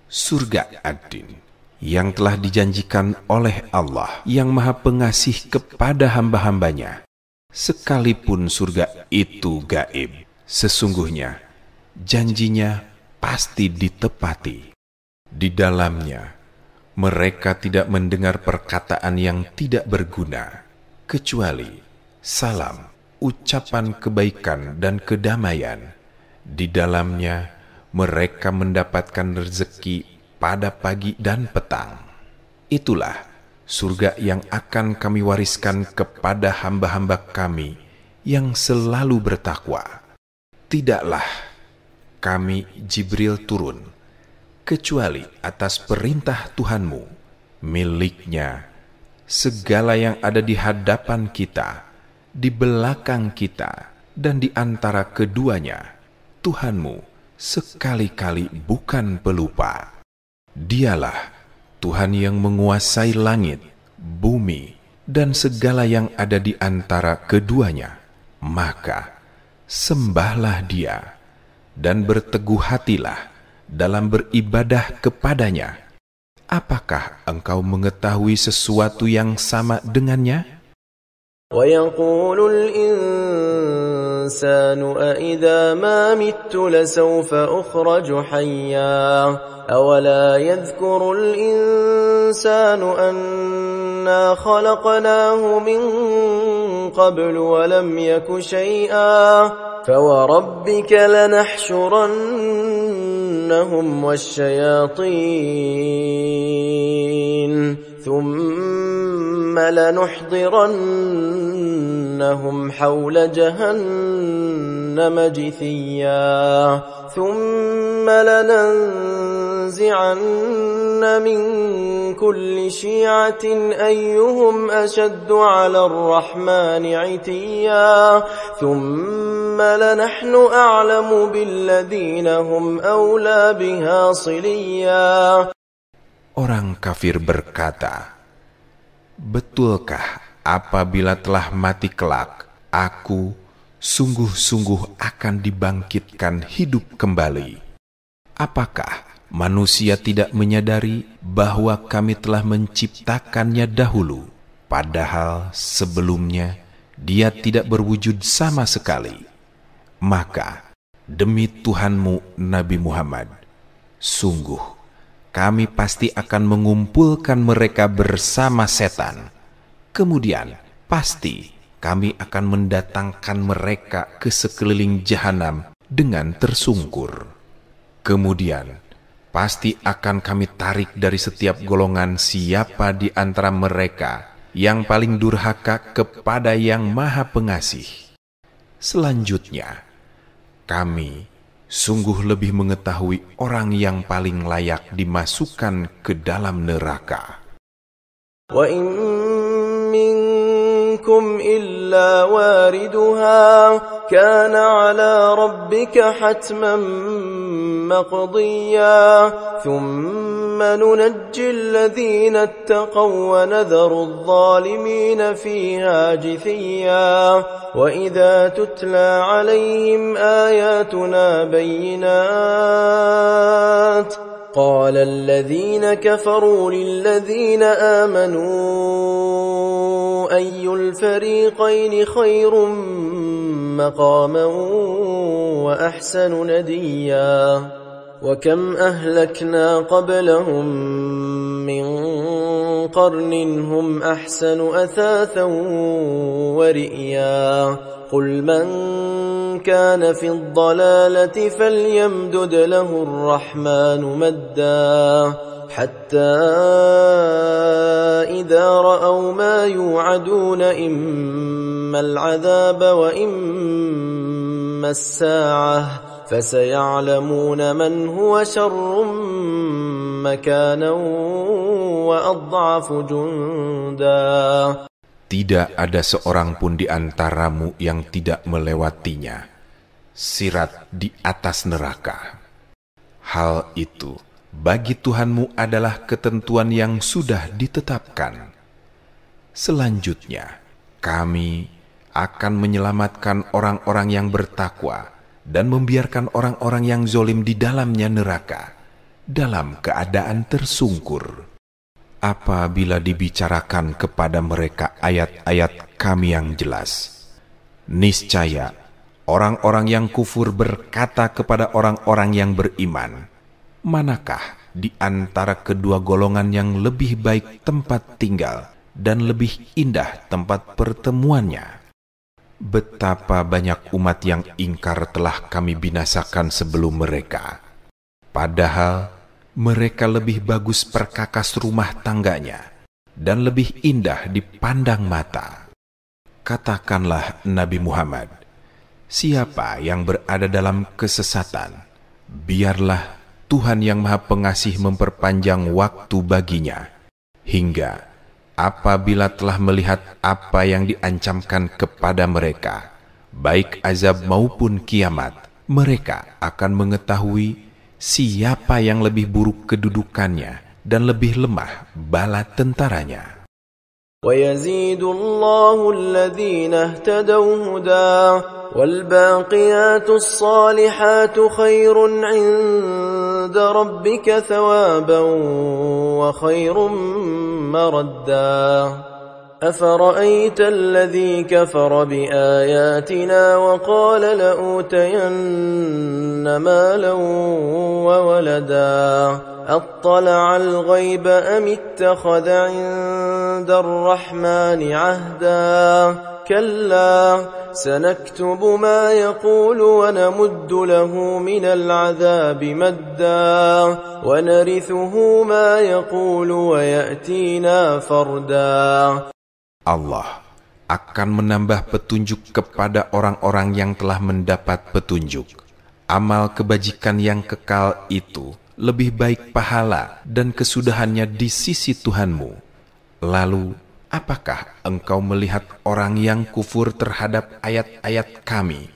surga Adin yang telah dijanjikan oleh Allah yang Maha Pengasih kepada hamba-hambanya. Sekalipun surga itu gaib, sesungguhnya janjinya pasti ditepati. Di dalamnya mereka tidak mendengar perkataan yang tidak berguna, kecuali salam, ucapan kebaikan dan kedamaian. Di dalamnya mereka mendapatkan rezeki pada pagi dan petang. Itulah surga yang akan kami wariskan kepada hamba-hamba kami yang selalu bertakwa. Tidaklah kami Jibril turun kecuali atas perintah Tuhanmu, miliknya segala yang ada di hadapan kita, di belakang kita, dan di antara keduanya. Tuhanmu sekali-kali bukan pelupa. Dialah Tuhan yang menguasai langit, bumi, dan segala yang ada di antara keduanya. Maka sembahlah Dia dan berteguh hatilah dalam beribadah kepadanya. Apakah engkau mengetahui sesuatu yang sama dengannya? وَيَقُولُ الْإِنسَانُ أَإِذَا مَا مِتُّ لَسَوْفَ أُخْرَجُ حَيًّا أَوَلَا يَذْكُرُ الْإِنسَانُ أَنَّا خَلَقْنَاهُ مِنْ قَبْلُ وَلَمْ يَكُ شَيْئًا فَوَرَبِّكَ لَنَحْشُرَنَّهُمْ وَالشَّيَاطِينَ ثُمَّ لنحضرنهم حول جهنم جثيا ثم لننزعن من كل شيعة أيهم أشد على الرحمن عتيا ثم لنحن أعلم بالذين هم أولى بها صليا. Orang kafir berkata, "Betulkah apabila telah mati kelak, aku sungguh-sungguh akan dibangkitkan hidup kembali? Apakah manusia tidak menyadari bahwa kami telah menciptakannya dahulu, padahal sebelumnya dia tidak berwujud sama sekali? Maka demi Tuhanmu Nabi Muhammad, sungguh kami pasti akan mengumpulkan mereka bersama setan. Kemudian pasti kami akan mendatangkan mereka ke sekeliling jahanam dengan tersungkur. Kemudian pasti akan kami tarik dari setiap golongan siapa di antara mereka yang paling durhaka kepada yang Maha Pengasih. Selanjutnya, kami sungguh lebih mengetahui orang yang paling layak dimasukkan ke dalam neraka. Wa in minkum illa wariduha kana ala rabbika hatman maqdiya thumma nunajji alladhina ittaqaw wa nadharu adh-dhalimina fiha jithiya wa idha tutla alayhim ayatuna bayyinat قال الذين كفروا للذين آمنوا أي الفريقين خير مقاما وأحسن نديا وكم أهلكنا قبلهم من قرن هم أحسن أثاثا ورئيا قل من كان في الضلالة فليمدد له الرحمن مدا حتى إذا رأوا ما يوعدون إما العذاب وإما الساعة فسيعلمون من هو شر مكانا وأضعف جندا. Tidak ada seorang pun di antaramu yang tidak melewatinya, sirat di atas neraka. Hal itu bagi Tuhanmu adalah ketentuan yang sudah ditetapkan. Selanjutnya, kami akan menyelamatkan orang-orang yang bertakwa dan membiarkan orang-orang yang zalim di dalamnya neraka, dalam keadaan tersungkur. Apabila dibicarakan kepada mereka ayat-ayat kami yang jelas, niscaya orang-orang yang kufur berkata kepada orang-orang yang beriman, manakah di antara kedua golongan yang lebih baik tempat tinggal dan lebih indah tempat pertemuannya? Betapa banyak umat yang ingkar telah kami binasakan sebelum mereka, padahal mereka lebih bagus perkakas rumah tangganya dan lebih indah dipandang mata. Katakanlah Nabi Muhammad, siapa yang berada dalam kesesatan, biarlah Tuhan yang Maha Pengasih memperpanjang waktu baginya, hingga apabila telah melihat apa yang diancamkan kepada mereka, baik azab maupun kiamat, mereka akan mengetahui siapa yang lebih buruk kedudukannya dan lebih lemah bala tentaranya. وَيَزِيدُ اللَّهُ الَّذِينَ اهْتَدَوْا هُدًى وَالْبَاقِيَاتُ الصَّالِحَاتُ خَيْرٌ عِندَ رَبِّكَ ثَوَابًا وَخَيْرٌ مَّرَدًّا أَفَرَأَيْتَ الَّذِي كَفَرَ بِآيَاتِنَا وَقَالَ لَأُوتَيَنَّ مَالًا وَوَلَدًا أَطَّلَعَ الْغَيْبَ أَمِ اتَّخَذَ عِندَ الرَّحْمَنِ عَهْدًا كَلَّا سَنَكْتُبُ مَا يَقُولُ وَنَمُدُّ لَهُ مِنَ الْعَذَابِ مَدًّا وَنَرِثُهُ مَا يَقُولُ وَيَأْتِينَا فَرْدًا. Allah akan menambah petunjuk kepada orang-orang yang telah mendapat petunjuk. Amal kebajikan yang kekal itu lebih baik pahala dan kesudahannya di sisi Tuhanmu. Lalu, apakah engkau melihat orang yang kufur terhadap ayat-ayat Kami,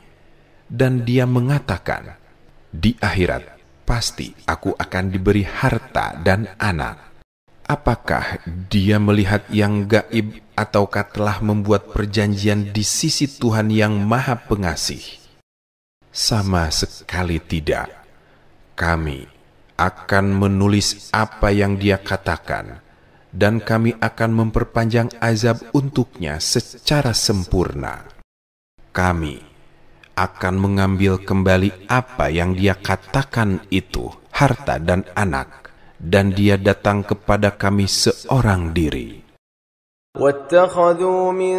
dan dia mengatakan, di akhirat pasti aku akan diberi harta dan anak. Apakah dia melihat yang gaib ataukah telah membuat perjanjian di sisi Tuhan yang Maha Pengasih? Sama sekali tidak. Kami akan menulis apa yang dia katakan, dan kami akan memperpanjang azab untuknya secara sempurna. Kami akan mengambil kembali apa yang dia katakan itu, harta dan anak, dan dia datang kepada kami seorang diri. وَاتَّخَذُوا مِن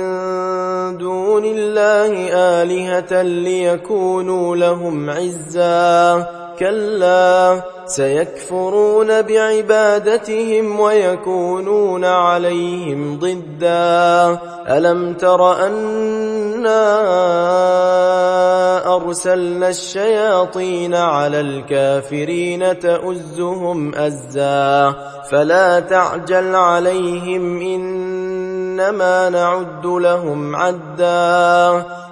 دُونِ اللَّهِ آلِهَةً لِيَكُونُوا لَهُمْ عِزًّا كَلَّا سَيَكْفُرُونَ بِعِبَادَتِهِمْ وَيَكُونُونَ عَلَيْهِمْ ضِدًّا أَلَمْ تَرَ أَنَّا أَرْسَلْنَا الشَّيَاطِينَ عَلَى الْكَافِرِينَ تَؤُزُّهُمْ أَزًّا فَلَا تَعْجَلْ عَلَيْهِمْ إِنَّمَا نَعُدُّ لَهُمْ عَدًّا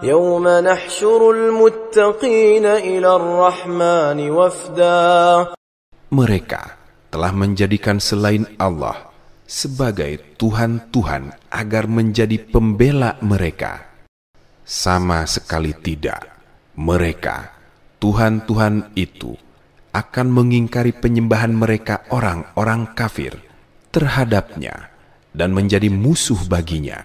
يَوْمَ نَحْشُرُ الْمُتَّقِينَ إِلَى الرَّحْمَنِ وَفْدًا. Mereka telah menjadikan selain Allah sebagai Tuhan-Tuhan agar menjadi pembela mereka. Sama sekali tidak. Mereka, Tuhan-Tuhan itu, akan mengingkari penyembahan mereka orang-orang kafir terhadapnya dan menjadi musuh baginya.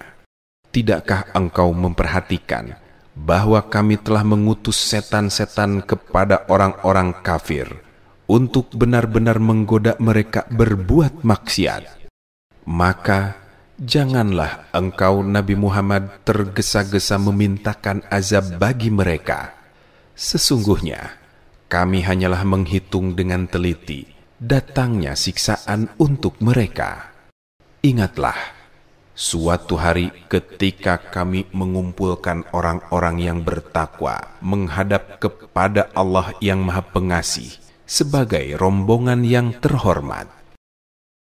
Tidakkah engkau memperhatikan bahwa kami telah mengutus setan-setan kepada orang-orang kafir untuk benar-benar menggoda mereka berbuat maksiat? Maka janganlah engkau Nabi Muhammad tergesa-gesa memintakan azab bagi mereka. Sesungguhnya kami hanyalah menghitung dengan teliti datangnya siksaan untuk mereka. Ingatlah suatu hari ketika kami mengumpulkan orang-orang yang bertakwa menghadap kepada Allah yang Maha Pengasih sebagai rombongan yang terhormat.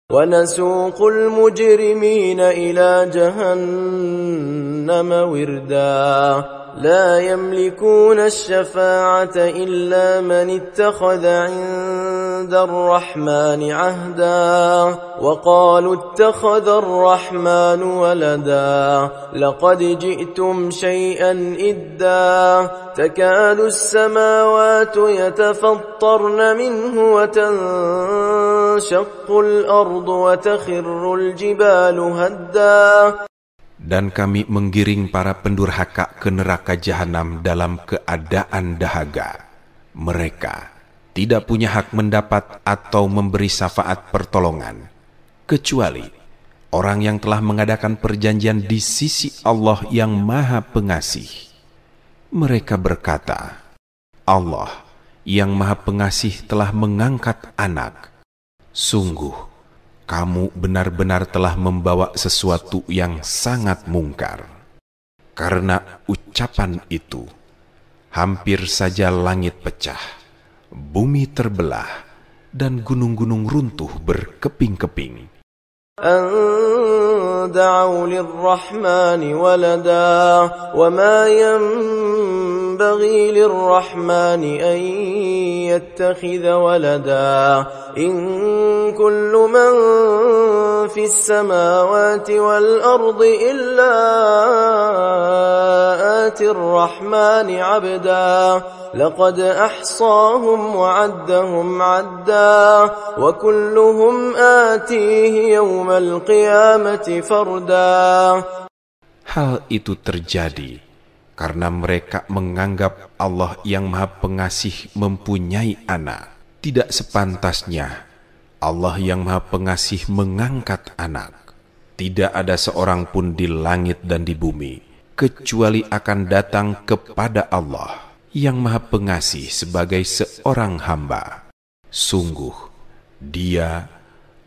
وَنَسُوقُ الْمُجْرِمِينَ إِلَى جَهَنَّمَ وِرْدًا لَا يَمْلِكُونَ الشَّفَاعَةَ إِلَّا مَنِ اتَّخَذَ عِندَ الرَّحْمَنِ عَهْدًا وَقَالُوا اتَّخَذَ الرَّحْمَنُ وَلَدًا لَقَدْ جِئْتُمْ شَيْئًا إِدًّا تَكَادُ السَّمَاوَاتُ يَتَفَطَّرْنَ مِنْهُ وَتَنشَقُّ الْأَرْضُ وَتَخِرُّ الْجِبَالُ هَدًّا. Dan kami menggiring para pendurhaka ke neraka jahanam dalam keadaan dahaga. Mereka tidak punya hak mendapat atau memberi syafaat pertolongan, kecuali orang yang telah mengadakan perjanjian di sisi Allah yang Maha Pengasih. Mereka berkata, Allah yang Maha Pengasih telah mengangkat anak. Sungguh, kamu benar-benar telah membawa sesuatu yang sangat mungkar. Karena ucapan itu, hampir saja langit pecah, bumi terbelah, dan gunung-gunung runtuh berkeping-keping. أن دعوا للرحمن ولدا وما ينبغي للرحمن أن يتخذ ولدا إن كل من في السماوات والأرض إلا آتي الرحمن عبدا لقد أحصاهم وعدهم عدا وكلهم آتيه يوم القيامة فردا. Hal itu terjadi karena mereka menganggap Allah yang Maha Pengasih mempunyai anak. Tidak sepantasnya Allah yang Maha Pengasih mengangkat anak. Tidak ada seorang pun di langit dan di bumi kecuali akan datang kepada Allah yang Maha Pengasih sebagai seorang hamba. Sungguh, Dia,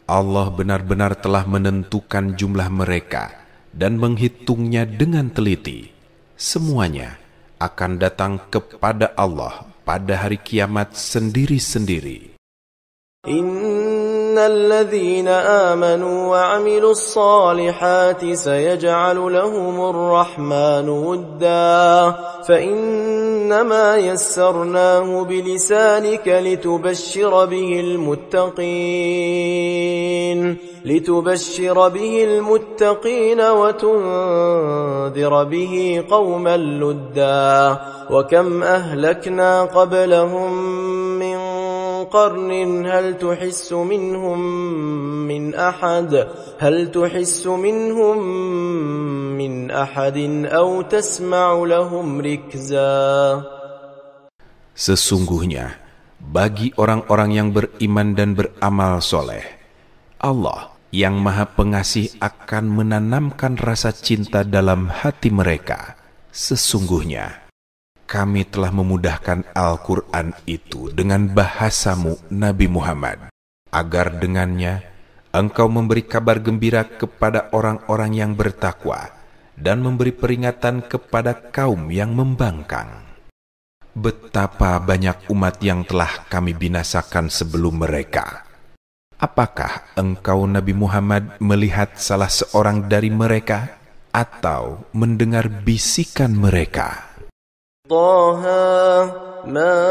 Allah benar-benar telah menentukan jumlah mereka dan menghitungnya dengan teliti, semuanya akan datang kepada Allah pada hari kiamat sendiri-sendiri. Innalladzina amanu wa 'amilus salihati sayaj'alu lahumur rahmanu wudda fa innama yassarnahu bilisanika litubashshira bihil muttaqin wa tunzira bihi qauman ludda wa kam ahlakna qablahum min قرن هل تحس منهم من أحد أو تسمع لهم ركزا. Sesungguhnya bagi orang-orang yang beriman dan beramal soleh, Allah yang Maha Pengasih akan menanamkan rasa cinta dalam hati mereka. Sesungguhnya kami telah memudahkan Al-Quran itu dengan bahasamu, Nabi Muhammad, agar dengannya engkau memberi kabar gembira kepada orang-orang yang bertakwa dan memberi peringatan kepada kaum yang membangkang. Betapa banyak umat yang telah kami binasakan sebelum mereka. Apakah engkau, Nabi Muhammad, melihat salah seorang dari mereka atau mendengar bisikan mereka? Taha ma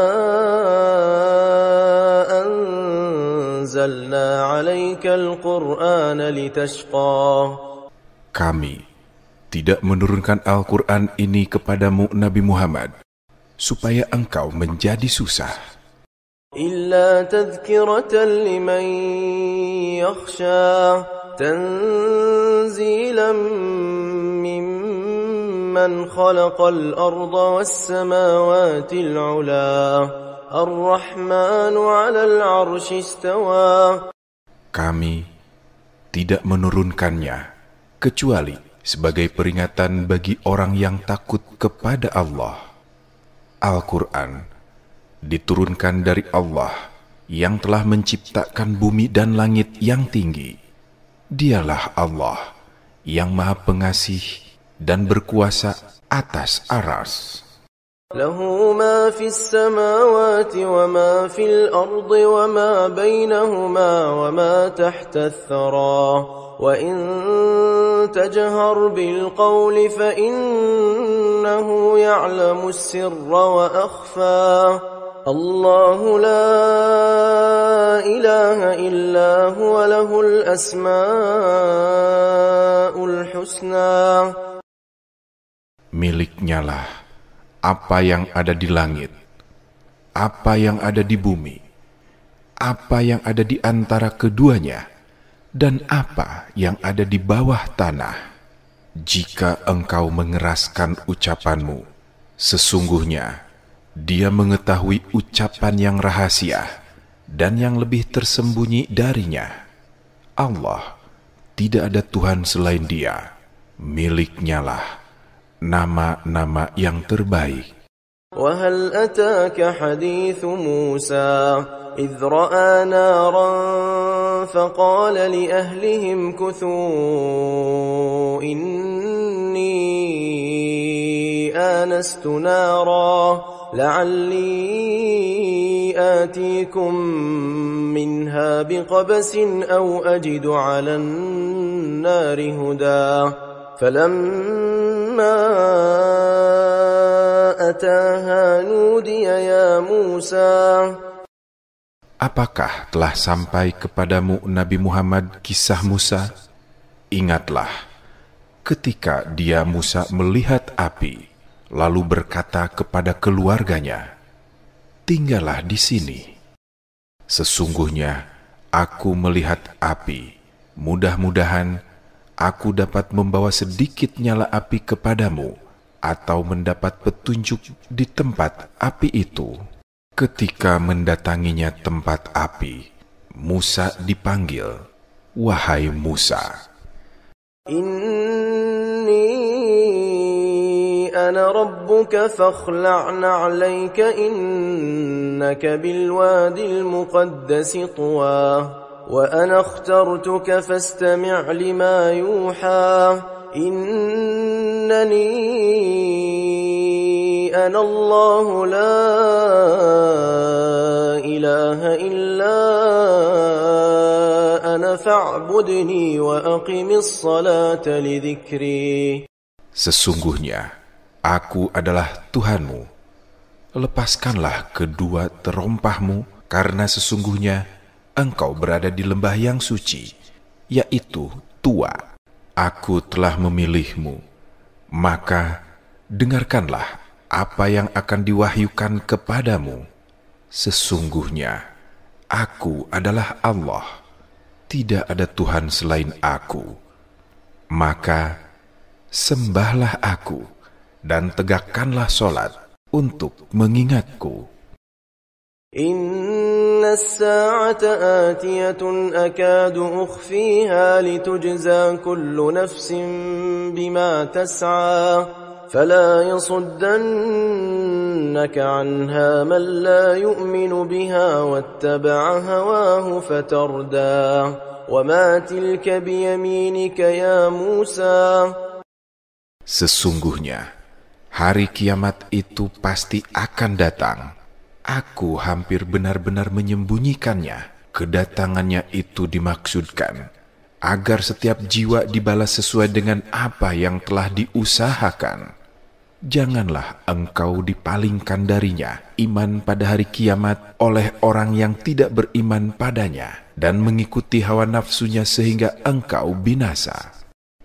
anzalna 'alaikal Qur'ana litashqa. Kami tidak menurunkan Al-Quran ini kepadamu, Nabi Muhammad, supaya engkau menjadi susah. Illa tadhkiratan liman yakhsha, tanzilan mimman khalaqal arda was samawati al-'ula, ar-rahmanu 'alal 'arsy istawa. Kami tidak menurunkannya kecuali sebagai peringatan bagi orang yang takut kepada Allah. Al-Quran diturunkan dari Allah yang telah menciptakan bumi dan langit yang tinggi. Dialah Allah yang Maha Pengasih dan berkuasa atas aras. Lahu ma fis samawati wa ma fil ardi wa ma bainahuma wa ma tahta ath-thara. وَإِن تَجْهَرْ بِالْقَوْلِ فَإِنَّهُ يَعْلَمُ السِّرَّ وَأَخْفَى. اللَّهُ لَا إِلَهَ إِلَّا هُوَ لَهُ الْأَسْمَاءُ الْحُسْنَى. Miliknya lah apa yang ada di langit, apa yang ada di bumi, apa yang ada di antara keduanya, dan apa yang ada di bawah tanah. Jika engkau mengeraskan ucapanmu, sesungguhnya Dia mengetahui ucapan yang rahasia dan yang lebih tersembunyi darinya. Allah, tidak ada Tuhan selain Dia. Miliknya lah nama-nama yang terbaik. وَهَلْ أَتَاكَ حَدِيثُ مُوسَى إِذْ رَأَى نَارًا فَقَالَ لِأَهْلِهِمْ كُثُوا إِنِّي آنَسْتُ نَارًا لَعَلِّي آتِيكُم مِّنْهَا بِقَبَسٍ أَوْ أَجِدُ عَلَى النَّارِ هُدًى فَلَمَّا أَتَاهَا نُودِيَ يَا مُوسَى. Apakah telah sampai kepadamu, Nabi Muhammad, kisah Musa? Ingatlah ketika dia, Musa, melihat api, lalu berkata kepada keluarganya, "Tinggallah di sini. Sesungguhnya aku melihat api. Mudah-mudahan aku dapat membawa sedikit nyala api kepadamu, atau mendapat petunjuk di tempat api itu." Ketika mendatanginya tempat api, Musa dipanggil, "Wahai Musa, Inni ana rabbuka fakhla'na 'alayka innaka bilwadil muqaddasi tuwa wa ana akhtartuka fastami' lima yuha إنني أنا الله لا إله إلا أنا فاعبدني وأقم الصلاة لذكري. Sesungguhnya aku adalah Tuhanmu. Lepaskanlah kedua terompahmu, karena sesungguhnya engkau berada di lembah yang suci, yaitu Tua. Aku telah memilihmu, maka dengarkanlah apa yang akan diwahyukan kepadamu. Sesungguhnya aku adalah Allah, tidak ada Tuhan selain aku. Maka sembahlah aku dan tegakkanlah solat untuk mengingatku. Inna as-sa'ata atiyatun akadu ukhfiha litujza kullu nafsin bima tas'a fala yasuddannaka 'anha man la yu'minu biha wattaba'a hawahu fatarda wa ma tilka biyaminika ya Musa. Sesungguhnya hari kiamat itu pasti akan datang. Aku hampir benar-benar menyembunyikannya. Kedatangannya itu dimaksudkan agar setiap jiwa dibalas sesuai dengan apa yang telah diusahakan. Janganlah engkau dipalingkan darinya iman pada hari kiamat oleh orang yang tidak beriman padanya dan mengikuti hawa nafsunya sehingga engkau binasa.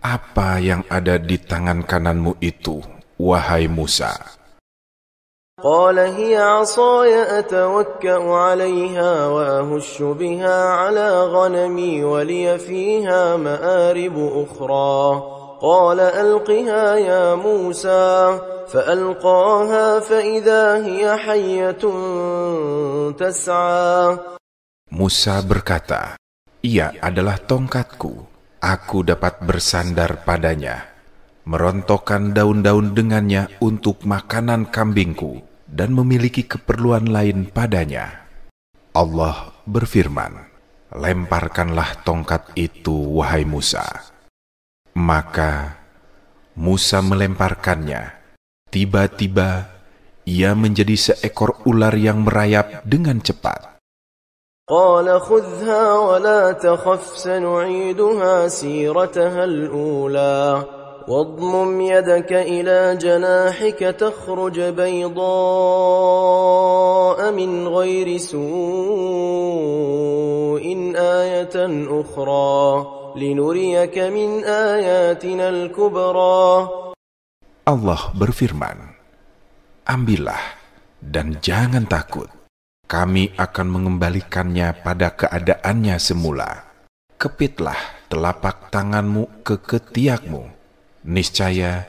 Apa yang ada di tangan kananmu itu, wahai Musa? قال هي عصاي أتوكأ عليها وأهش بها على غنمي ولي فيها مآرب أخرى قال ألقها يا موسى فألقاها فإذا هي حية تسعى. Musa berkata, ia adalah tongkatku. Aku dapat bersandar padanya, merontokkan daun-daun dengannya untuk makanan kambingku, dan memiliki keperluan lain padanya. Allah berfirman, lemparkanlah tongkat itu, wahai Musa. Maka Musa melemparkannya. Tiba-tiba ia menjadi seekor ular yang merayap dengan cepat. قال خذها ولا تخف سنعيدها سيرتها الأولى واضمم يدك إلى جناحك تخرج بيضاء من غير سوء آية أخرى لنريك من آياتنا الكبرى. Allah berfirman, ambillah dan jangan takut. Kami akan mengembalikannya pada keadaannya semula. Kepitlah telapak tanganmu ke ketiakmu. Niscaya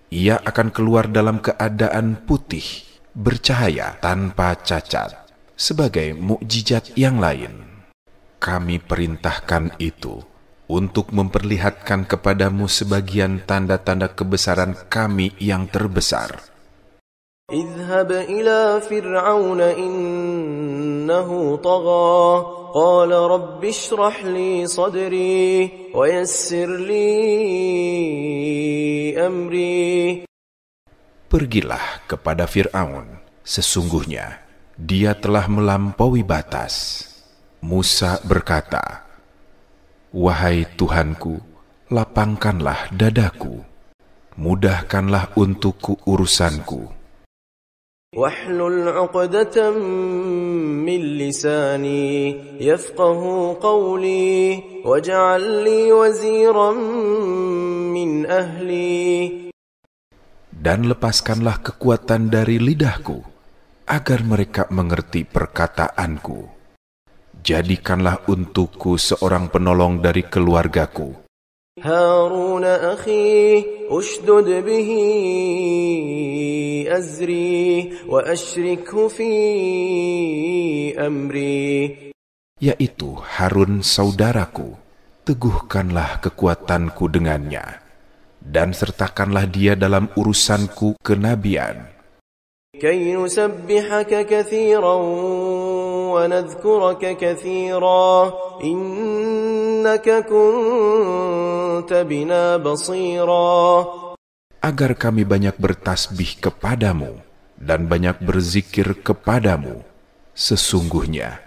ia akan keluar dalam keadaan putih, bercahaya tanpa cacat, sebagai mukjizat yang lain. Kami perintahkan itu untuk memperlihatkan kepadamu sebagian tanda-tanda kebesaran kami yang terbesar. اذهب إلى فرعون إنه طغى قال رب اشرح لي صدري ويسر لي أمري. Pergilah kepada Fir'aun, sesungguhnya dia telah melampaui batas. Musa berkata, wahai Tuhanku, lapangkanlah dadaku, mudahkanlah untukku urusanku. واحلل عقدة من لساني يفقه قولي واجعل لي وزيرا من أهلي. Dan lepaskanlah kekuatan dari lidahku, agar mereka mengerti perkataanku. Jadikanlah untukku seorang penolong dari keluargaku. هارون أخي أشدد به أزري وأشركه في أمري. Yaitu Harun saudaraku, teguhkanlah kekuatanku dengannya, dan sertakanlah dia dalam urusanku kenabian. كي نسبحك كثيرا ونذكرك كثيرا إنك كنت بنا بصيرا. Agar kami banyak bertasbih kepadamu dan banyak berzikir kepadamu. Sesungguhnya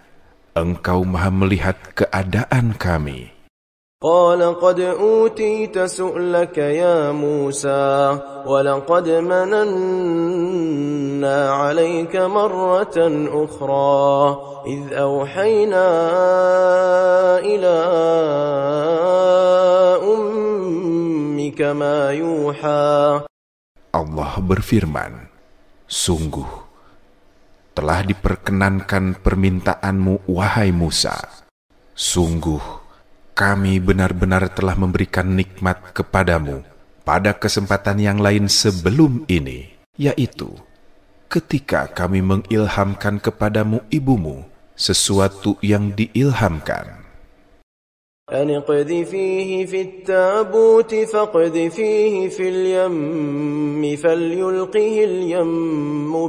Engkau Maha melihat keadaan kami. قال قد أوتيت سؤلك يا موسى ولقد مننا عليك مرة أخرى إذ أوحينا إلى أمك ما يوحى. Allah berfirman, sungguh telah diperkenankan permintaanmu wahai Musa. Sungguh kami benar-benar telah memberikan nikmat kepadamu pada kesempatan yang lain sebelum ini, yaitu ketika kami mengilhamkan kepadamu ibumu sesuatu yang diilhamkan. أن اقذفيه في التابوت فاقذفيه في اليم فليلقه اليم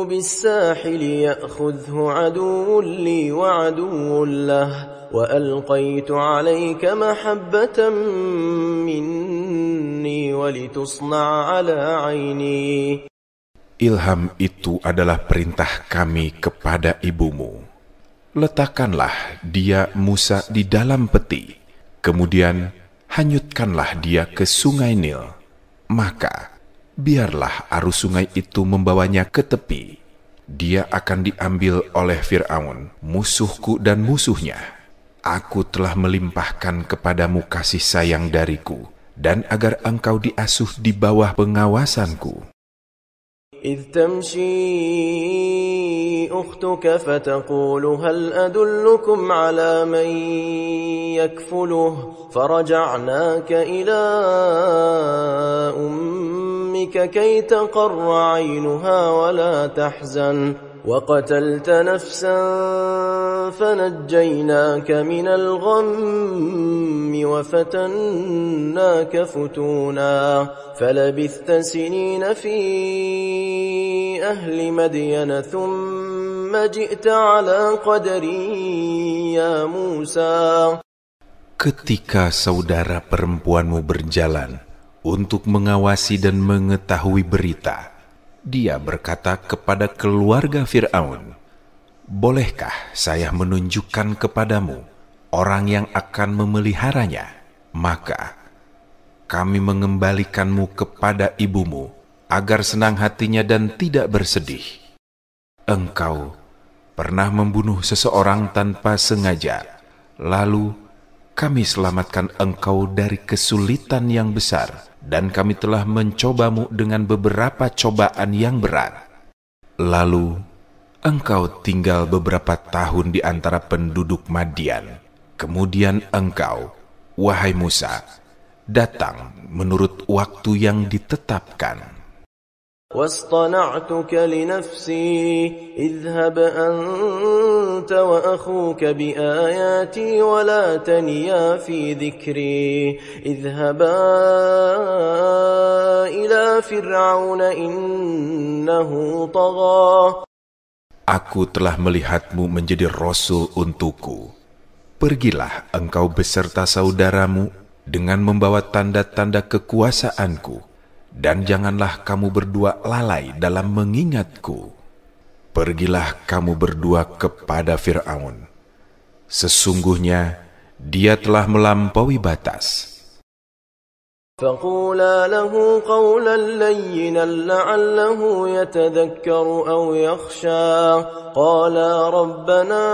بالساحل يأخذه عدو لي وعدو له وألقيت عليك محبة مني ولتصنع على عيني. Ilham itu adalah perintah kami kepada ibumu. Letakkanlah dia Musa di dalam peti, kemudian hanyutkanlah dia ke sungai Nil. Maka biarlah arus sungai itu membawanya ke tepi. Dia akan diambil oleh Fir'aun, musuhku dan musuhnya. Aku telah melimpahkan kepadamu kasih sayang dariku, dan agar engkau diasuh di bawah pengawasanku. إذ تمشي أختك فتقول هل أدلكم على من يكفله فرجعناك إلى أمك كي تقر عينها ولا تحزن وقتلت نفسا فنجيناك من الغم وفتناك فتونا فلبثت سنين في أهل مدين ثم جئت على قدري يا موسى. Ketika saudara perempuanmu berjalan untuk mengawasi dan mengetahui berita, dia berkata kepada keluarga Fir'aun, bolehkah saya menunjukkan kepadamu orang yang akan memeliharanya? Maka kami mengembalikanmu kepada ibumu agar senang hatinya dan tidak bersedih. Engkau pernah membunuh seseorang tanpa sengaja, lalu kami selamatkan engkau dari kesulitan yang besar, dan kami telah mencobamu dengan beberapa cobaan yang berat. Lalu engkau tinggal beberapa tahun di antara penduduk Madian. Kemudian engkau, wahai Musa, datang menurut waktu yang ditetapkan. واصطنعتك لنفسي اذهب أنت وأخوك بآياتي ولا تنيا في ذكري اذهبا إلى فرعون إنه طغى. Aku telah melihatmu menjadi rasul untukku. Pergilah engkau beserta saudaramu dengan membawa tanda-tanda kekuasaanku, dan janganlah kamu berdua lalai dalam mengingatku. Pergilah kamu berdua kepada Fir'aun. Sesungguhnya dia telah melampaui batas. فقولا له قولا لينا لعله يتذكر أو يخشى قالا ربنا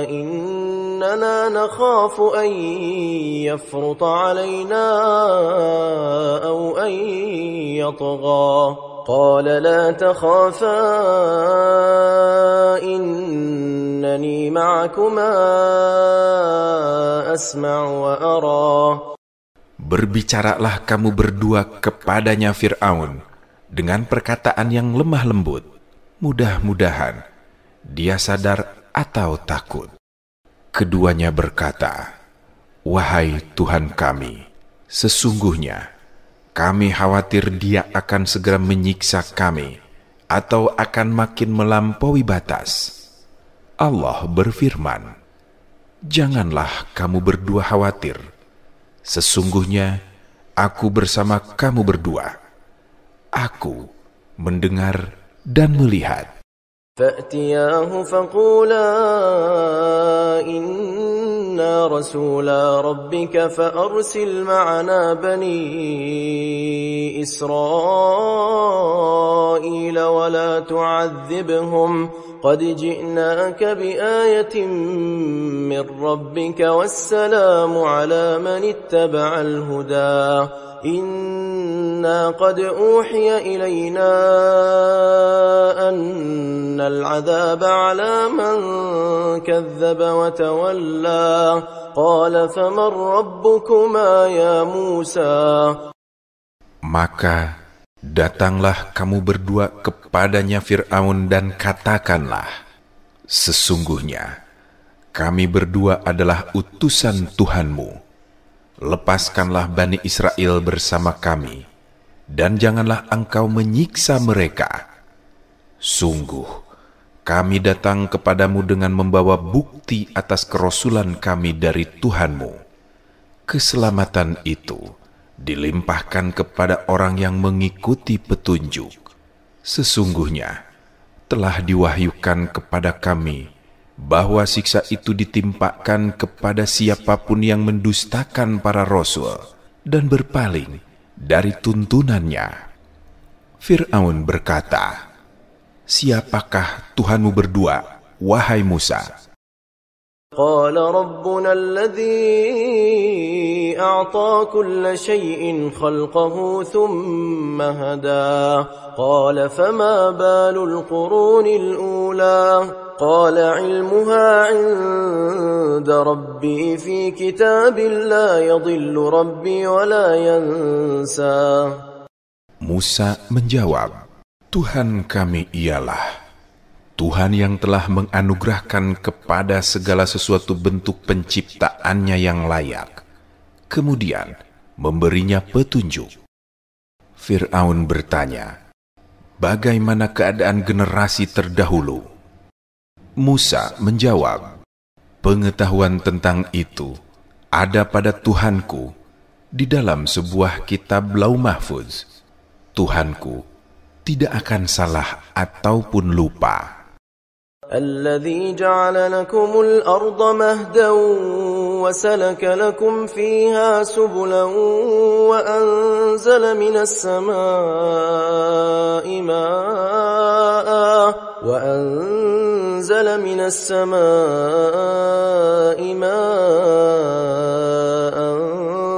إننا نخاف أن يفرط علينا أو أن يطغى قال لا تخافا إنني معكما أسمع وأرى. Berbicaralah kamu berdua kepadanya Fir'aun dengan perkataan yang lemah lembut. Mudah-mudahan dia sadar atau takut. Keduanya berkata, wahai Tuhan kami, sesungguhnya kami khawatir dia akan segera menyiksa kami, atau akan makin melampaui batas. Allah berfirman, "Janganlah kamu berdua khawatir. Sesungguhnya aku bersama kamu berdua. Aku mendengar dan melihat." فأتياه فقولا إنا رسولا ربك فأرسل معنا بني إسرائيل ولا تعذبهم قد جئناك بآية من ربك والسلام على من اتبع الهدى إنا قد أوحي إلينا أن العذاب على من كذب وتولى قال فمن ربكما يا موسى. Maka datanglah kamu berdua kepadanya Fir'aun dan katakanlah, "Sesungguhnya kami berdua adalah utusan Tuhanmu. Lepaskanlah Bani Israel bersama kami, dan janganlah engkau menyiksa mereka. Sungguh, kami datang kepadamu dengan membawa bukti atas kerasulan kami dari Tuhanmu. Keselamatan itu dilimpahkan kepada orang yang mengikuti petunjuk. Sesungguhnya telah diwahyukan kepada kami bahwa siksa itu ditimpakan kepada siapapun yang mendustakan para rasul dan berpaling dari tuntunannya." Fir'aun berkata, "Siapakah Tuhanmu berdua, wahai Musa?" قال ربنا الذي أعطى كل شيء خلقه ثم هدى قال فما بال القرون الأولى قال علمها عند ربي في كتاب لا يضل ربي ولا ينسى. Musa menjawab, "Tuhan kami ialah Tuhan yang telah menganugerahkan kepada segala sesuatu bentuk penciptaannya yang layak, kemudian memberinya petunjuk." Fir'aun bertanya, "Bagaimana keadaan generasi terdahulu?" Musa menjawab, "Pengetahuan tentang itu ada pada Tuhanku di dalam sebuah kitab Lauh Mahfuz. Tuhanku tidak akan salah ataupun lupa." الذي جعل لكم الأرض مهدا وسلك لكم فيها سبلا وأنزل من السماء ماء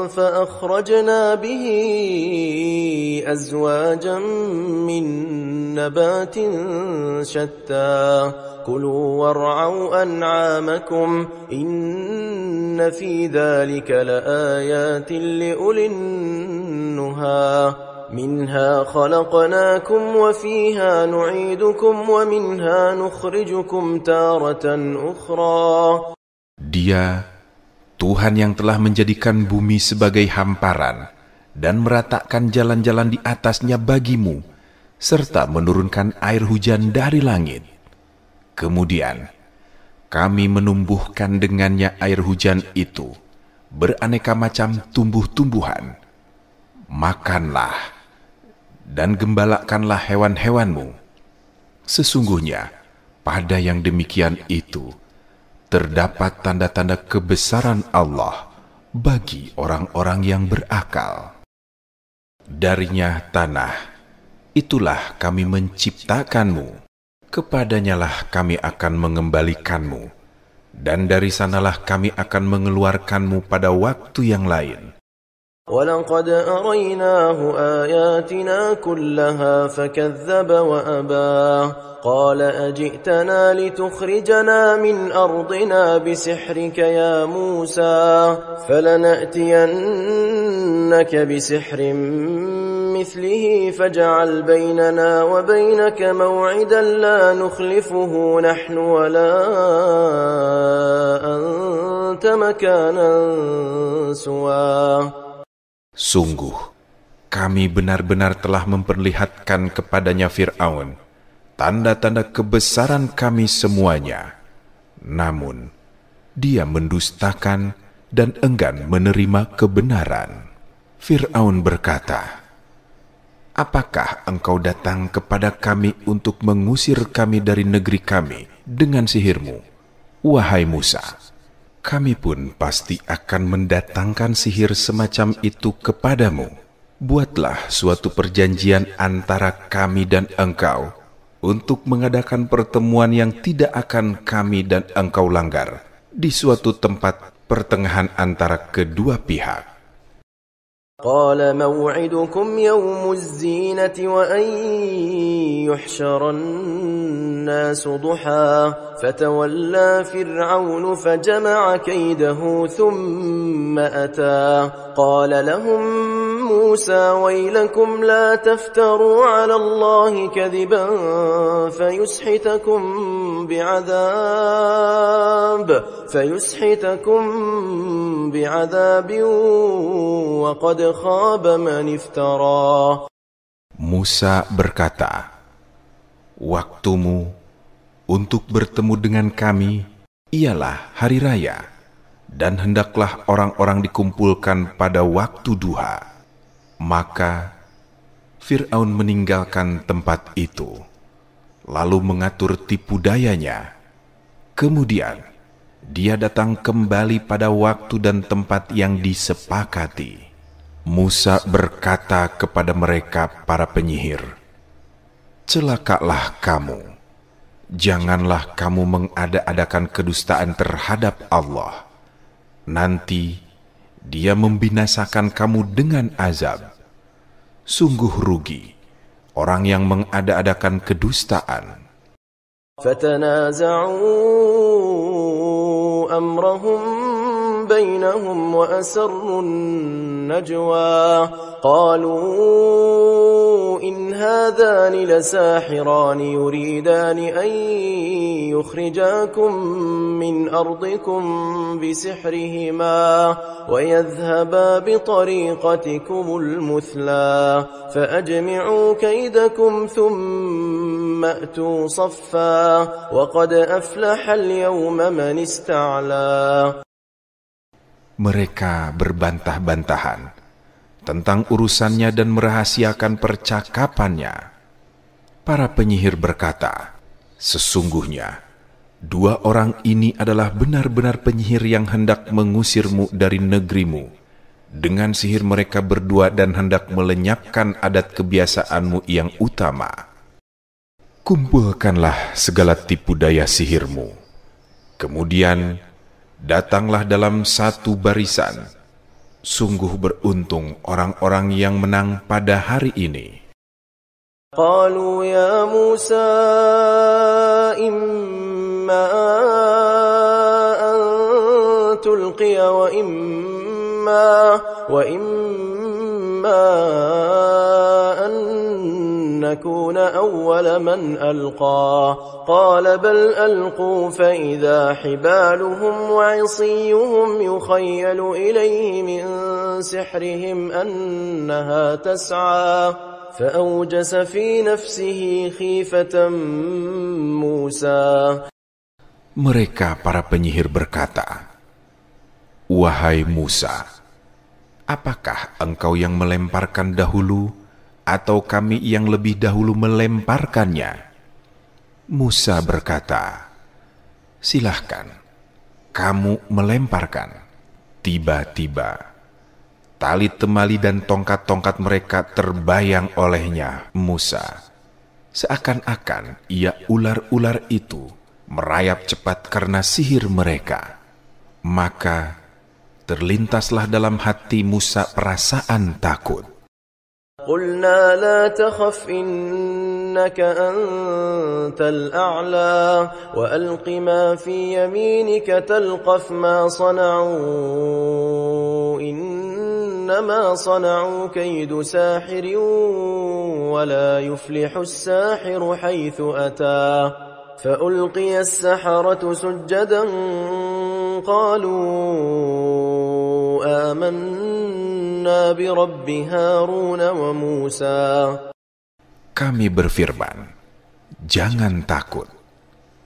فأخرجنا به أزواجا من نبات شتى كلوا وارعوا أنعامكم إن في ذلك لآيات لأولي النهى منها خلقناكم وفيها نعيدكم ومنها نخرجكم تارة أخرى. Dia Tuhan yang telah menjadikan bumi sebagai hamparan dan meratakan jalan-jalan di atasnya bagimu, serta menurunkan air hujan dari langit. Kemudian kami menumbuhkan dengannya air hujan itu beraneka macam tumbuh-tumbuhan. Makanlah dan gembalakanlah hewan-hewanmu. Sesungguhnya pada yang demikian itu terdapat tanda-tanda kebesaran Allah bagi orang-orang yang berakal. Darinya tanah, itulah kami menciptakanmu. Kepadanyalah kami akan mengembalikanmu, dan dari sanalah kami akan mengeluarkanmu pada waktu yang lain. وَلَقَدْ أَرَيْنَاهُ آيَاتِنَا كُلَّهَا فَكَذَّبَ وَأَبَى قَالَ أَجِئْتَنَا لِتُخْرِجَنَا مِنْ أَرْضِنَا بِسِحْرِكَ يَا مُوسَى فَلَنَأْتِيَنَّكَ بِسِحْرٍ مِثْلِهِ فَاجْعَلْ بَيْنَنَا وَبَيْنَكَ مَوْعِدًا لَا نُخْلِفُهُ نَحْنُ وَلَا أَنْتَ مَكَانًا سُوًى. Sungguh, kami benar-benar telah memperlihatkan kepadanya Fir'aun tanda-tanda kebesaran kami semuanya. Namun, dia mendustakan dan enggan menerima kebenaran. Fir'aun berkata, "Apakah engkau datang kepada kami untuk mengusir kami dari negeri kami dengan sihirmu? Wahai Musa, kami pun pasti akan mendatangkan sihir semacam itu kepadamu. Buatlah suatu perjanjian antara kami dan engkau untuk mengadakan pertemuan yang tidak akan kami dan engkau langgar di suatu tempat pertengahan antara kedua pihak." قال موعدكم يوم الزينة وأن يحشر الناس ضحى فتولى فرعون فجمع كيده ثم أتى قال لهم موسى ويلكم لا تفتروا على الله كذبا فيسحتكم بعذاب وقد خاب من افترى. Musa berkata, "Waktumu untuk bertemu dengan kami ialah hari raya, dan hendaklah orang-orang dikumpulkan pada waktu duha." Maka Fir'aun meninggalkan tempat itu, lalu mengatur tipu dayanya. Kemudian dia datang kembali pada waktu dan tempat yang disepakati. Musa berkata kepada mereka para penyihir, "Celakalah kamu, janganlah kamu mengada-adakan kedustaan terhadap Allah. Nanti Dia membinasakan kamu dengan azab. Sungguh rugi orang yang mengada-adakan kedustaan." فتنازعوا أمرهم بينهم وأسروا النجوى قالوا إن هذان لساحران يريدان أن يخرجاكم من أرضكم بسحرهما ويذهبا بطريقتكم المثلى فأجمعوا كيدكم ثم أتوا صفا وقد أفلح اليوم من استعلى. Mereka berbantah-bantahan tentang urusannya dan merahasiakan percakapannya. Para penyihir berkata, "Sesungguhnya dua orang ini adalah benar-benar penyihir yang hendak mengusirmu dari negerimu dengan sihir mereka berdua dan hendak melenyapkan adat kebiasaanmu yang utama. Kumpulkanlah segala tipu daya sihirmu. Kemudian datanglah dalam satu barisan. Sungguh beruntung orang-orang yang menang pada hari ini." Qalu ya Musa imma an tulqiya wa imma an nakuna awwala man alqa. Qala bal alqu fa idha hibaluhum wa 'isiyuhum yukhayyalu ilayhi min sihrihim annaha tas'a. فأوجس في نفسه خيفة موسى. Mereka para penyihir berkata, "Wahai Musa, apakah engkau yang melemparkan dahulu atau kami yang lebih dahulu melemparkannya?" Musa berkata, "Silahkan, kamu melemparkan." Tiba-tiba tali temali dan tongkat-tongkat mereka terbayang olehnya Musa. Seakan-akan ia ular-ular itu merayap cepat karena sihir mereka. Maka terlintaslah dalam hati Musa perasaan takut. Qulna la takhaf innaka antal a'la wa alqi ma fi yaminika talqaf ma sana'u إنما صنعوا كيد ساحر ولا يفلح الساحر حيث أتى. فألقي السحرة سجدا قالوا آمنا برب هارون وموسى. Kami berfirman, jangan takut.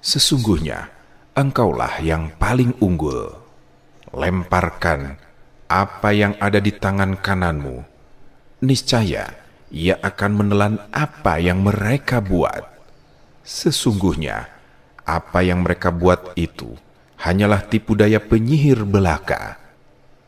Sesungguhnya engkaulah yang paling unggul. Lemparkan apa yang ada di tangan kananmu. Niscaya ia akan menelan apa yang mereka buat. Sesungguhnya apa yang mereka buat itu hanyalah tipu daya penyihir belaka.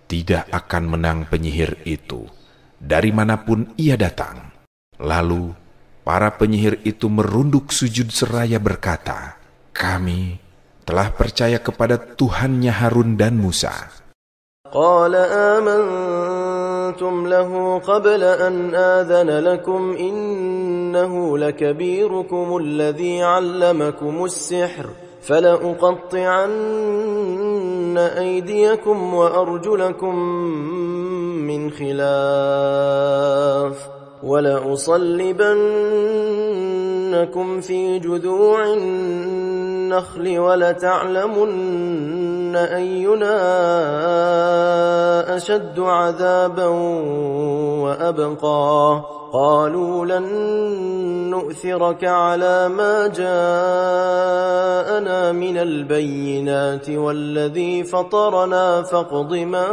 Tidak akan menang penyihir itu dari manapun ia datang. Lalu para penyihir itu merunduk sujud seraya berkata, kami telah percaya kepada Tuhannya Harun dan Musa. Qala amantum lahu qabla an adhana lakum innahu lakabirukum alladhi 'allamakum as-sihr falauqatti'anna aydiyakum wa arjulakum min khilaf ولأصلبنكم في جذوع النخل ولتعلمن أينا أشد عذابا وأبقى قالوا لن نؤثرك على ما جاءنا من البينات والذي فطرنا فاقض ما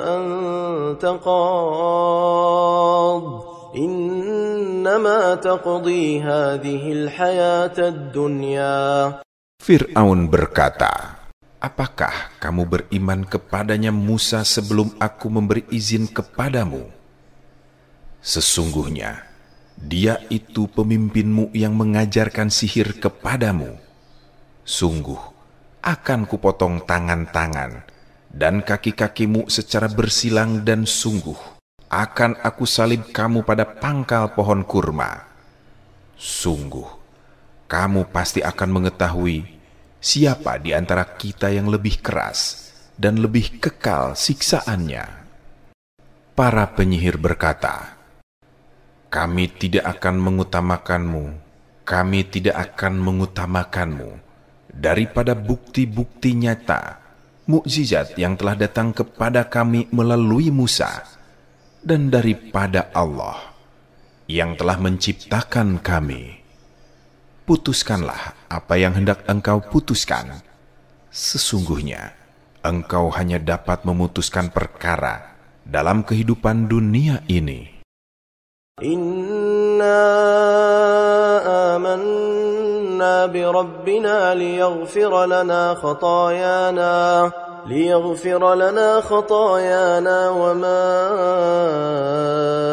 أنت قاض إنما تقضي هذه الحياة الدنيا. Fir'aun berkata, apakah kamu beriman kepadanya Musa sebelum aku memberi izin kepadamu? Sesungguhnya dia itu pemimpinmu yang mengajarkan sihir kepadamu. Sungguh akan kupotong tangan-tangan dan kaki-kakimu secara bersilang, dan sungguh akan aku salib kamu pada pangkal pohon kurma. Sungguh kamu pasti akan mengetahui siapa di antara kita yang lebih keras dan lebih kekal siksaannya. Para penyihir berkata, kami tidak akan mengutamakanmu daripada bukti-bukti nyata, mukjizat yang telah datang kepada kami melalui Musa, dan daripada Allah yang telah menciptakan kami. Putuskanlah apa yang hendak engkau putuskan. Sesungguhnya engkau hanya dapat memutuskan perkara dalam kehidupan dunia ini. Inna amanna bi rabbina liyaghfira lana khatayana wa ma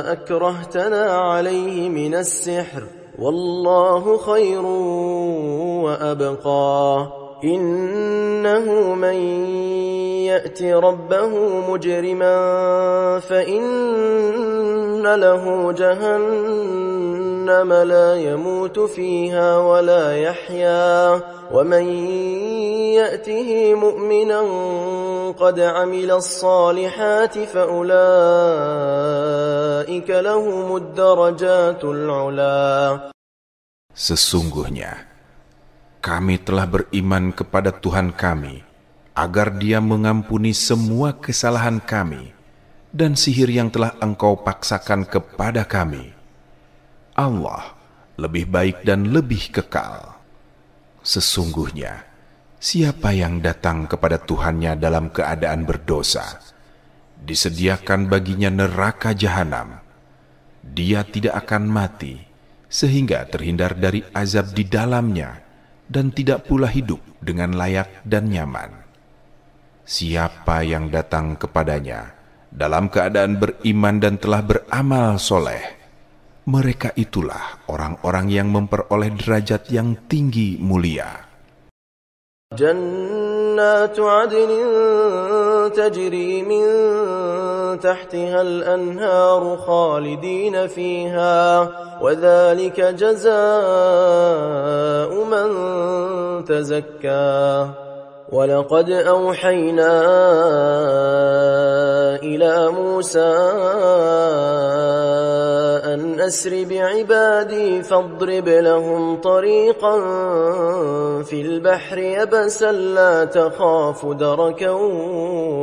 akrahtana alayhi min as-sihr wallahu khairun wa abqa. إنه من يأت ربه مجرما فإن له جهنم لا يموت فيها ولا يحيا ومن يأته مؤمنا قد عمل الصالحات فأولئك لهم الدرجات العلا. Sesungguhnya kami telah beriman kepada Tuhan kami, agar Dia mengampuni semua kesalahan kami dan sihir yang telah Engkau paksakan kepada kami. Allah lebih baik dan lebih kekal. Sesungguhnya, siapa yang datang kepada Tuhannya dalam keadaan berdosa, disediakan baginya neraka jahanam. Dia tidak akan mati, sehingga terhindar dari azab di dalamnya, dan tidak pula hidup dengan layak dan nyaman. Siapa yang datang kepadanya dalam keadaan beriman dan telah beramal soleh, mereka itulah orang-orang yang memperoleh derajat yang tinggi mulia. Jannatu adnin tajri min tahtiha al-anharu khalidina fiha wa dhalika jazaa'u man tazakka. ولقد أوحينا إلى موسى أن أسر بعبادي فاضرب لهم طريقا في البحر يبسا لا تخاف دركا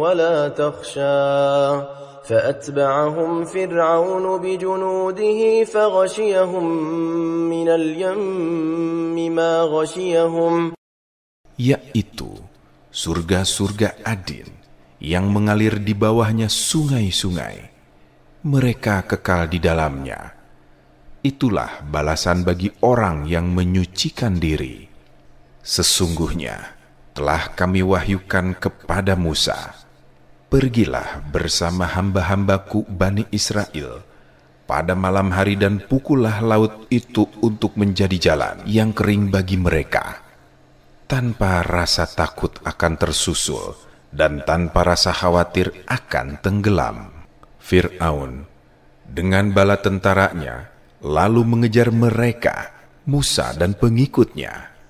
ولا تخشى فأتبعهم فرعون بجنوده فغشيهم من اليم ما غشيهم. Yaitu surga-surga adin yang mengalir di bawahnya sungai-sungai. Mereka kekal di dalamnya. Itulah balasan bagi orang yang menyucikan diri. Sesungguhnya telah kami wahyukan kepada Musa, pergilah bersama hamba-hambaku Bani Israel pada malam hari dan pukullah laut itu untuk menjadi jalan yang kering bagi mereka, tanpa rasa takut akan tersusul dan tanpa rasa khawatir akan tenggelam. Fir'aun dengan bala tentaranya lalu mengejar mereka, Musa dan pengikutnya.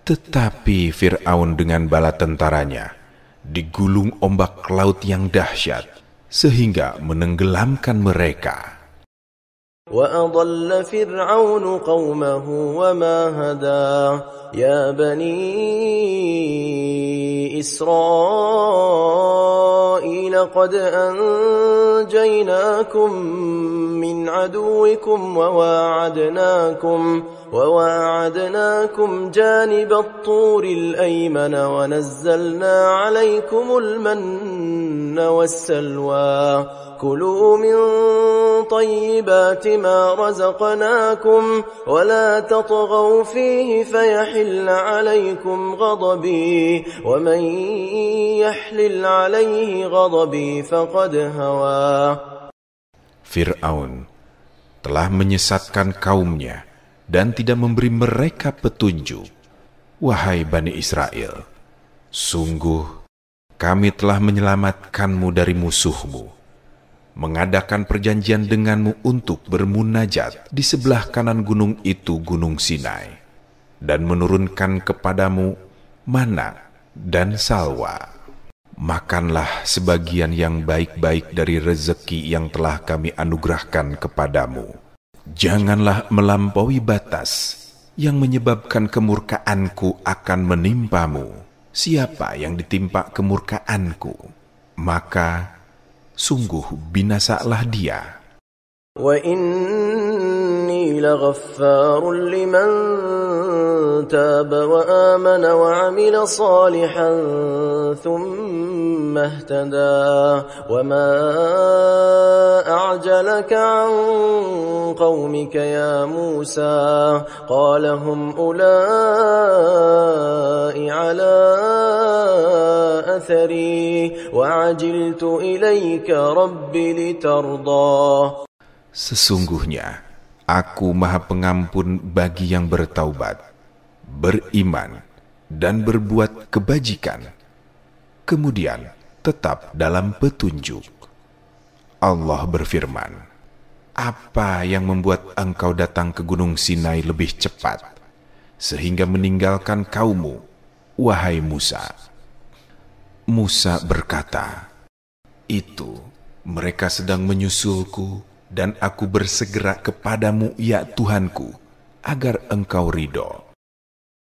Tetapi Fir'aun dengan bala tentaranya digulung ombak laut yang dahsyat sehingga menenggelamkan mereka. وَأَضَلَّ فِرْعَوْنُ قَوْمَهُ وَمَا هَدَى يَا بَنِي إِسْرَائِيلَ قَدْ أَنْجَيْنَاكُمْ مِنْ عَدُوِّكُمْ وَوَاعَدْنَاكُمْ جَانِبَ الطُّورِ الْأَيْمَنَ وَنَزَّلْنَا عَلَيْكُمُ الْمَنَّ وَالسَّلْوَىٰ كُلُوا مِنْ طَيِّبَاتِ مَا رَزَقْنَاكُمْ وَلَا تَطْغَوْا فِيهِ فَيَحِلَّ عَلَيْكُمْ غَضَبِي وَمَنْ يَحْلِلْ عَلَيْهِ غَضَبِي فَقَدْ هَوَى. Fir'aun telah menyesatkan kaumnya dan tidak memberi mereka petunjuk. Wahai Bani Israel, sungguh kami telah menyelamatkanmu dari musuhmu, mengadakan perjanjian denganmu untuk bermunajat di sebelah kanan gunung itu, Gunung Sinai, dan menurunkan kepadamu mana dan salwa. Makanlah sebagian yang baik-baik dari rezeki yang telah kami anugerahkan kepadamu. Janganlah melampaui batas yang menyebabkan kemurkaanku akan menimpamu. Siapa yang ditimpa kemurkaanku, maka sungguh binasalah dia. Wa inni laghaffarun liman taba wa amana wa amila salihan thumma ihtada wa ma a'jalaka an qaumika ya Musa qala hum ulai ala athari wa ajiltu ilayka rabbi litarda. Sesungguhnya aku Maha Pengampun bagi yang bertaubat, beriman, dan berbuat kebajikan, kemudian tetap dalam petunjuk. Allah berfirman, apa yang membuat engkau datang ke Gunung Sinai lebih cepat, sehingga meninggalkan kaummu, wahai Musa? Musa berkata, itu mereka sedang menyusulku, dan aku bersegera kepadamu, ya Tuhanku, agar engkau ridho.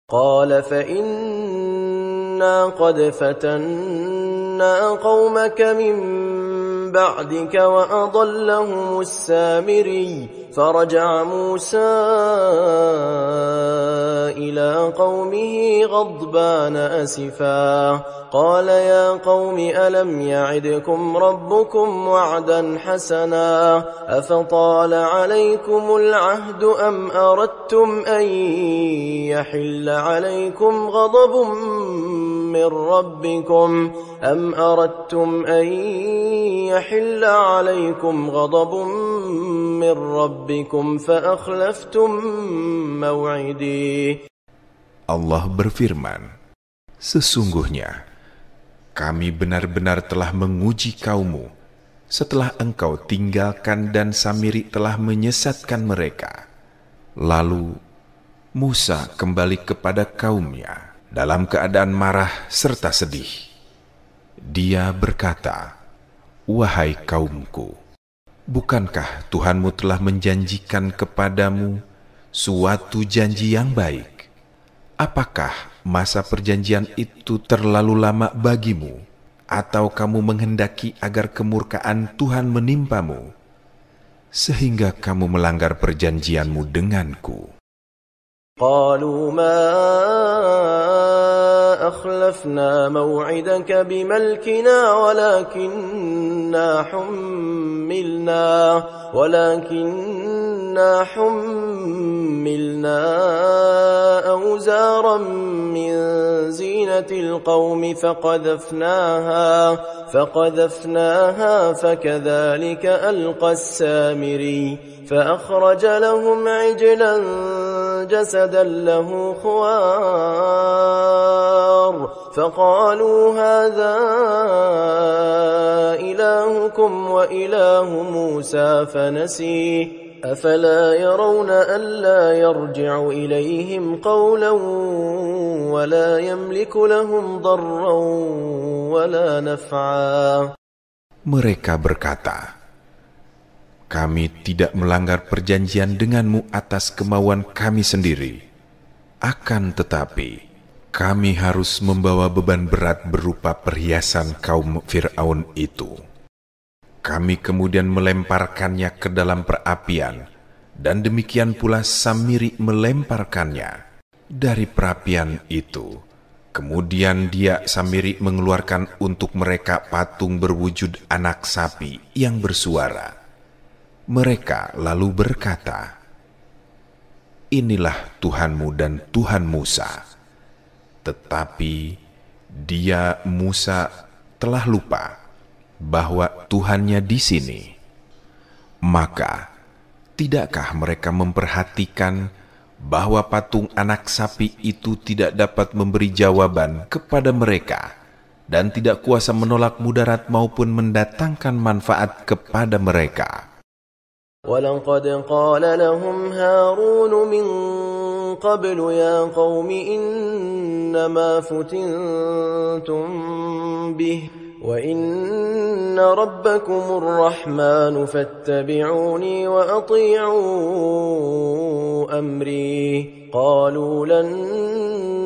Qala fa inna qad fatanna qaumaka min ba'dika wa adallahumus samiri faraja'a Musa ila qaumihi ghadbana asifa قال يا قوم ألم يعدكم ربكم وعدا حسنا أفطال عليكم العهد أم أردتم أن يحل عليكم غضب من ربكم فأخلفتم موعدي. Allah berfirman, sesungguhnya kami benar-benar telah menguji kaummu setelah engkau tinggalkan dan Samiri telah menyesatkan mereka. Lalu Musa kembali kepada kaumnya dalam keadaan marah serta sedih. Dia berkata, wahai kaumku, bukankah Tuhanmu telah menjanjikan kepadamu suatu janji yang baik? Apakah masa perjanjian itu terlalu lama bagimu? atau kamu menghendaki agar kemurkaan Tuhan menimpamu, sehingga kamu melanggar perjanjianmu denganku? قالوا ما أخلفنا موعدك بملكنا ولكننا حملنا أوزارا من زينة القوم فقذفناها فكذلك ألقى السامري فأخرج لهم عجلا جسدا له خوار فقالوا هذا إلهكم وإله موسى فنسيه أفلا يرون ألا يرجع إليهم قولا ولا يملك لهم ضرا ولا نفعا. Mereka berkata, kami tidak melanggar perjanjian denganmu atas kemauan kami sendiri. Akan tetapi, kami harus membawa beban berat berupa perhiasan kaum Fir'aun itu. Kami kemudian melemparkannya ke dalam perapian, dan demikian pula Samiri melemparkannya dari perapian itu. Kemudian dia, Samiri, mengeluarkan untuk mereka patung berwujud anak sapi yang bersuara. Mereka lalu berkata, inilah Tuhanmu dan Tuhan Musa. Tetapi dia, Musa, telah lupa bahwa Tuhannya di sini. Maka, tidakkah mereka memperhatikan bahwa patung anak sapi itu tidak dapat memberi jawaban kepada mereka dan tidak kuasa menolak mudarat maupun mendatangkan manfaat kepada mereka? وَلَقَدْ قَالَ لَهُمْ هَارُونُ مِنْ قَبْلُ يَا قَوْمِ إِنَّمَا فُتِنْتُمْ بِهِ وَإِنَّ رَبَّكُمُ الرَّحْمَنُ فَاتَّبِعُونِي وَأَطِيعُوا أَمْرِي قَالُوا لَنْ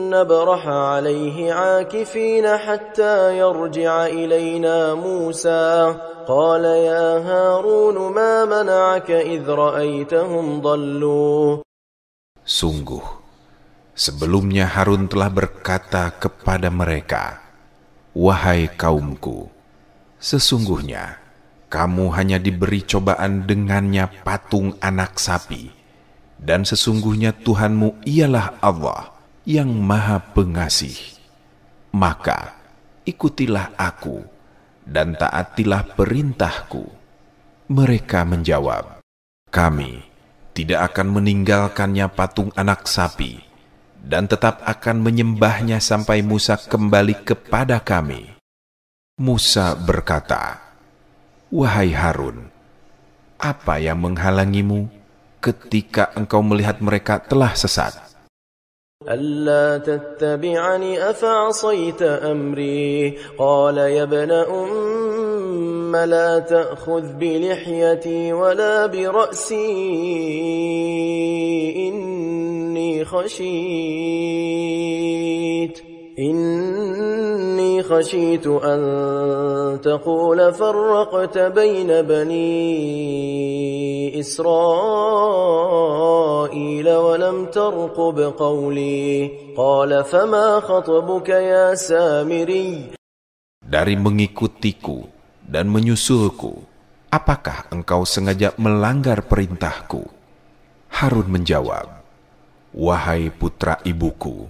نَبْرَحَ عَلَيْهِ عَاكِفِينَ حَتَّى يَرْجِعَ إِلَيْنَا مُوسَى قال يا هارون ما منعك إذ رأيتهم ضلوا. Sungguh, sebelumnya Harun telah berkata kepada mereka, wahai kaumku, sesungguhnya kamu hanya diberi cobaan dengannya patung anak sapi, dan sesungguhnya Tuhanmu ialah Allah yang Maha Pengasih. Maka ikutilah aku dan taatilah perintahku. Mereka menjawab, kami tidak akan meninggalkannya patung anak sapi, dan tetap akan menyembahnya sampai Musa kembali kepada kami. Musa berkata, wahai Harun, apa yang menghalangimu ketika engkau melihat mereka telah sesat? ألا تتبعني أفعصيت أمري قال يا ابن أم لا تأخذ بلحيتي ولا برأسي إني خشيت أن تقول فرقت بين بني إسرائيل ولم ترقب قولي قال فما خطبك يا سامري. Dari mengikutiku dan menyusulku, apakah engkau sengaja melanggar perintahku? Harun menjawab, wahai putra ibuku,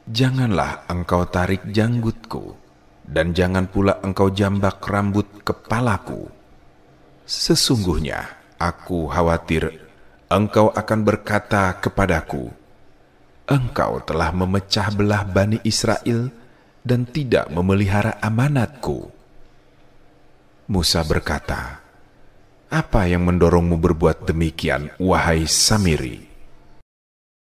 janganlah engkau tarik janggutku, dan jangan pula engkau jambak rambut kepalaku. Sesungguhnya aku khawatir engkau akan berkata kepadaku, engkau telah memecah belah Bani Israel dan tidak memelihara amanatku. Musa berkata, apa yang mendorongmu berbuat demikian, wahai Samiri?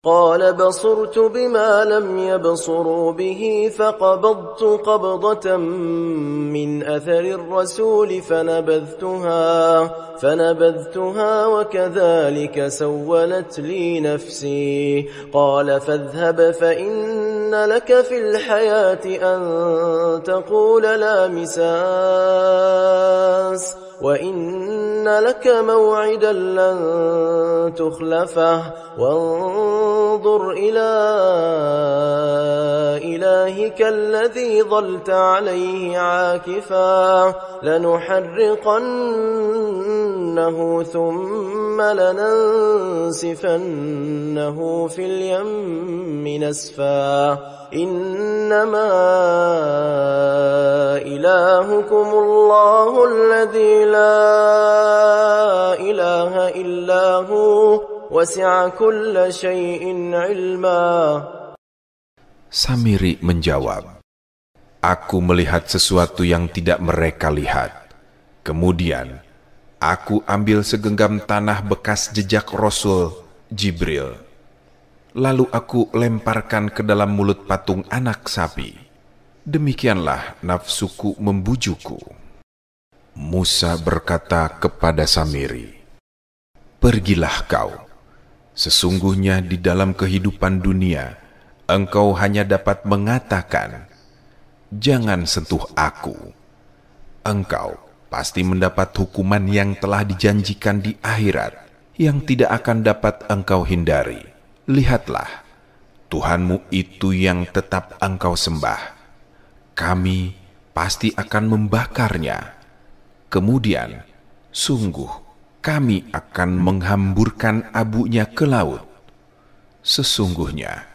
قال بصرت بما لم يبصروا به فقبضت قبضة من أثر الرسول فنبذتها وكذلك سولت لي نفسي قال فاذهب فإن لك في الحياة أن تقول لا مساس وإن لك موعدا لن تخلفه وانظر إلى إلهك الذي ظلت عليه عاكفا لنحرقنه ثم لننسفنه في اليم نسفا إنما إلهكم الله الذي لا إله إلا هو وسع كل شيء علما. Samiri menjawab, "Aku melihat sesuatu yang tidak mereka lihat. Kemudian, aku ambil segenggam tanah bekas jejak Rasul Jibril. Lalu aku lemparkan ke dalam mulut patung anak sapi. Demikianlah nafsuku membujukku." Musa berkata kepada Samiri, "Pergilah kau. Sesungguhnya di dalam kehidupan dunia, engkau hanya dapat mengatakan, 'Jangan sentuh aku.' Engkau pasti mendapat hukuman yang telah dijanjikan di akhirat, yang tidak akan dapat engkau hindari. Lihatlah, Tuhanmu itu yang tetap engkau sembah. Kami pasti akan membakarnya. Kemudian, sungguh kami akan menghamburkan abunya ke laut. Sesungguhnya,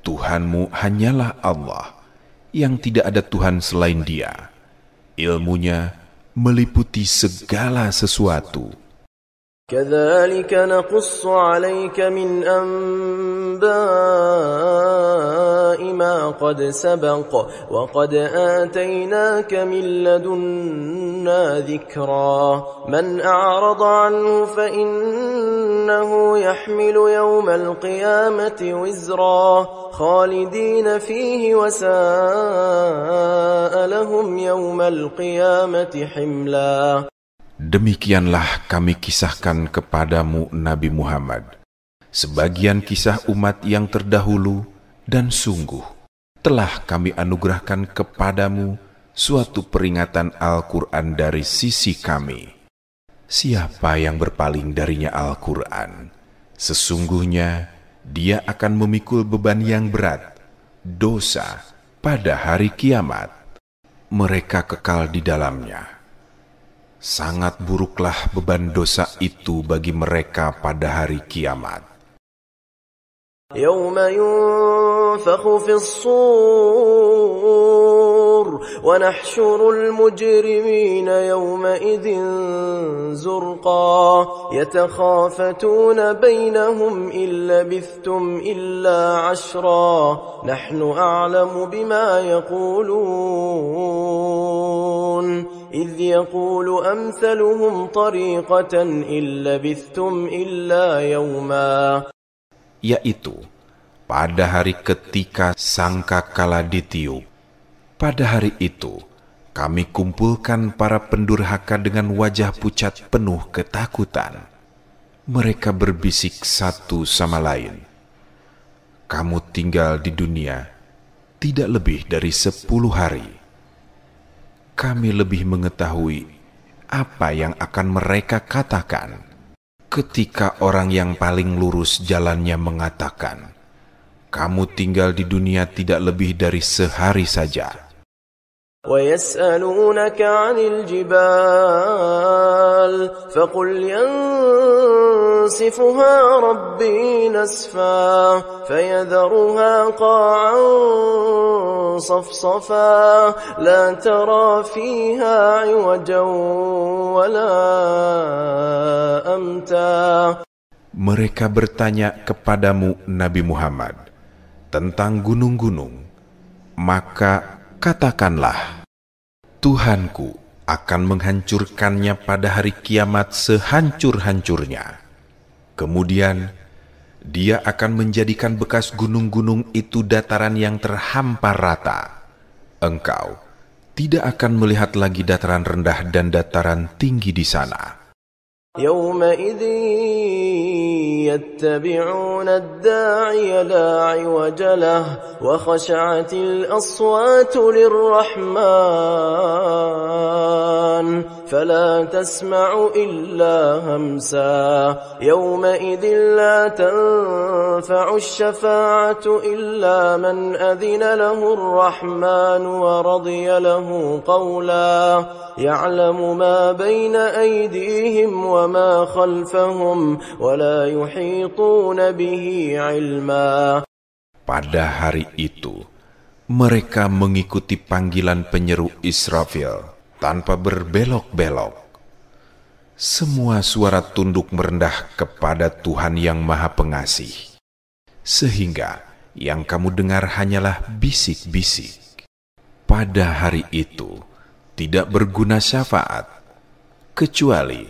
Tuhanmu hanyalah Allah, yang tidak ada Tuhan selain Dia. Ilmunya meliputi segala sesuatu." كذلك نقص عليك من أنباء ما قد سبق وقد آتيناك من لدنا ذكرا من أعرض عنه فإنه يحمل يوم القيامة وزرا خالدين فيه وساء لهم يوم القيامة حملا. Demikianlah kami kisahkan kepadamu Nabi Muhammad sebagian kisah umat yang terdahulu, dan sungguh telah kami anugerahkan kepadamu suatu peringatan Al-Quran dari sisi kami. Siapa yang berpaling darinya Al-Quran, sesungguhnya dia akan memikul beban yang berat, dosa pada hari kiamat. Mereka kekal di dalamnya. Sangat buruklah beban dosa itu bagi mereka pada hari kiamat. يوم ينفخ في الصور ونحشر المجرمين يومئذ زرقا يتخافتون بينهم إن لبثتم إلا عشرا نحن أعلم بما يقولون إذ يقول أمثلهم طريقة إن لبثتم إلا يوما. Yaitu pada hari ketika sangkakala ditiup. Pada hari itu kami kumpulkan para pendurhaka dengan wajah pucat penuh ketakutan. Mereka berbisik satu sama lain, "Kamu tinggal di dunia tidak lebih dari 10 hari. Kami lebih mengetahui apa yang akan mereka katakan." Ketika orang yang paling lurus jalannya mengatakan, "Kamu tinggal di dunia tidak lebih dari sehari saja." وَيَسْأَلُونَكَ عَنِ الْجِبَالِ فَقُلْ يَنسِفُهَا رَبِّي نَسْفًا فَيَذَرُهَا قَاعًا صَفْصَفًا لَا تَرَى فِيهَا عِوَجًا وَلَا أَمْتًا. Mereka bertanya kepadamu Nabi Muhammad tentang gunung-gunung, maka katakanlah, Tuhanku akan menghancurkannya pada hari kiamat sehancur-hancurnya. Kemudian Dia akan menjadikan bekas gunung-gunung itu dataran yang terhampar rata. Engkau tidak akan melihat lagi dataran rendah dan dataran tinggi di sana. يومئذ يتبعون الداعي لا عوج له وخشعت الأصوات للرحمن فلا تسمع إلا همسا يومئذ لا تنفع الشفاعة إلا من أذن له الرحمن ورضي له قولا يعلم ما بين أيديهم وما خلفهم ولا يحيطون به علما. Pada hari itu, mereka mengikuti panggilan penyeru Israfil tanpa berbelok-belok. Semua suara tunduk merendah kepada Tuhan yang Maha Pengasih, sehingga yang kamu dengar hanyalah bisik-bisik. Pada hari itu, tidak berguna syafaat, kecuali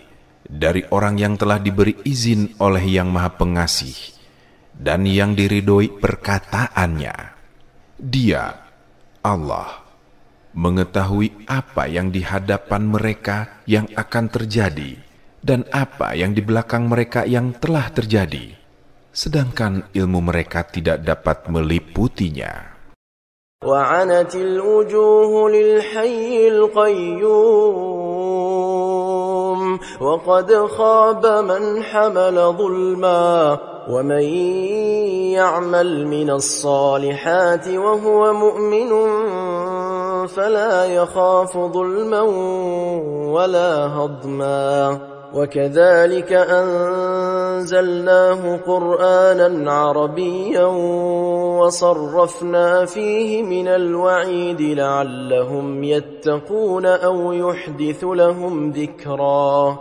dari orang yang telah diberi izin oleh Yang Maha Pengasih dan yang diridhoi perkataannya. Dia, Allah, mengetahui apa yang di hadapan mereka yang akan terjadi dan apa yang di belakang mereka yang telah terjadi, sedangkan ilmu mereka tidak dapat meliputinya. وعنت الوجوه للحي القيوم وقد خاب من حمل ظلما ومن يعمل من الصالحات وهو مؤمن فلا يخاف ظلما ولا هضما وكذلك أنزلناه قرآنا عربيا وصرفنا فيه من الوعيد لعلهم يتقون أو يحدث لهم ذكرا.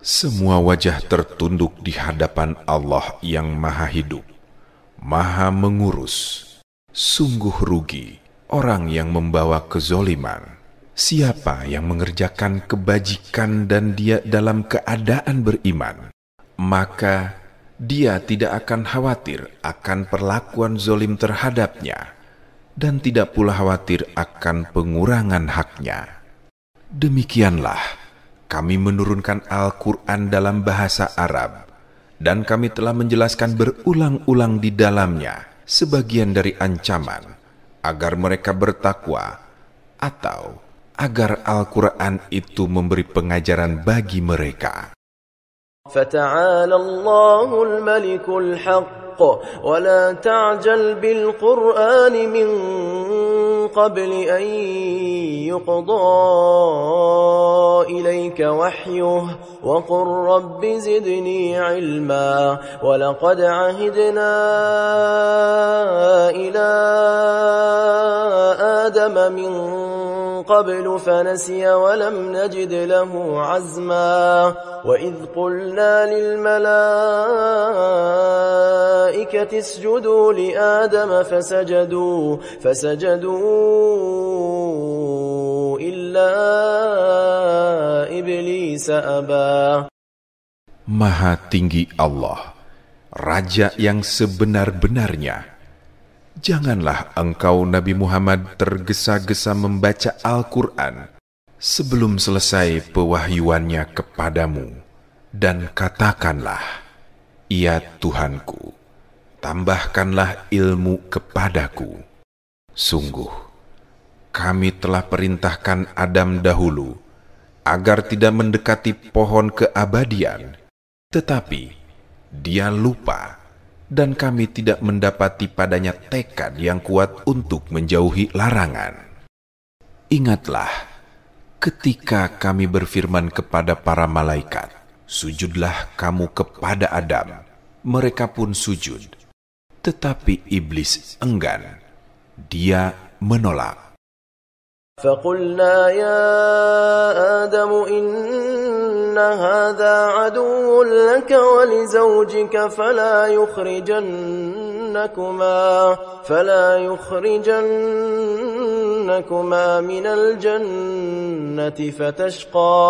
Semua wajah tertunduk di hadapan Allah yang Maha Hidup, Maha Mengurus. Sungguh rugi orang yang membawa kezoliman. Siapa yang mengerjakan kebajikan dan dia dalam keadaan beriman, maka dia tidak akan khawatir akan perlakuan zolim terhadapnya dan tidak pula khawatir akan pengurangan haknya. Demikianlah kami menurunkan Al-Quran dalam bahasa Arab, dan kami telah menjelaskan berulang-ulang di dalamnya sebagian dari ancaman agar mereka bertakwa, atau agar Al-Quran itu memberi pengajaran bagi mereka. فَتَعَالَى اللَّهُ الْمَلِكُ الْحَقُّ وَلَا تَعْجَلْ بِالْقُرْآنِ مِنْ قَبْلِ أَنْ يُقْضَى إِلَيْكَ وَحْيُهُ وَقُلْ رَبِّ زِدْنِي عِلْمًا وَلَقَدْ عَهِدْنَا إِلَى آدَمَ مِنْ قبل فنسي ولم نجد له عزما وإذ قلنا للملائكة اسجدوا لآدم فسجدوا إلا إبليس أبى. Maha tinggi Allah, Raja yang sebenar-benarnya. Janganlah engkau Nabi Muhammad tergesa-gesa membaca Al-Quran sebelum selesai pewahyuannya kepadamu, dan katakanlah, ya Tuhanku, tambahkanlah ilmu kepadaku. Sungguh, kami telah perintahkan Adam dahulu agar tidak mendekati pohon keabadian, tetapi dia lupa, dan kami tidak mendapati padanya tekad yang kuat untuk menjauhi larangan. Ingatlah ketika kami berfirman kepada para malaikat, sujudlah kamu kepada Adam. Mereka pun sujud, tetapi iblis enggan. Dia menolak. فَقُلْنَا يَا آدَمُ إِنَّ هَذَا عَدُوٌّ لَكَ وَلِزَوْجِكَ فَلَا يُخْرِجَنَّكُمَا مِنَ الْجَنَّةِ فَتَشْقَى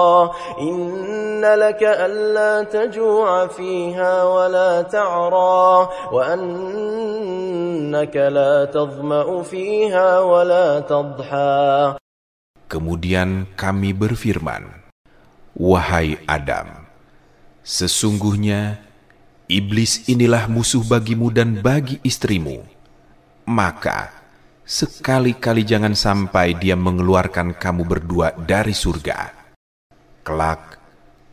إِنَّ لَكَ أَلَّا تَجُوعَ فِيهَا وَلَا تَعْرَى وَأَنَّكَ لَا تَظْمَأُ فِيهَا وَلَا تَضْحَى. Kemudian kami berfirman, wahai Adam, Sesungguhnya, iblis inilah musuh bagimu dan bagi istrimu. Maka, sekali-kali jangan sampai dia mengeluarkan kamu berdua dari surga. Kelak,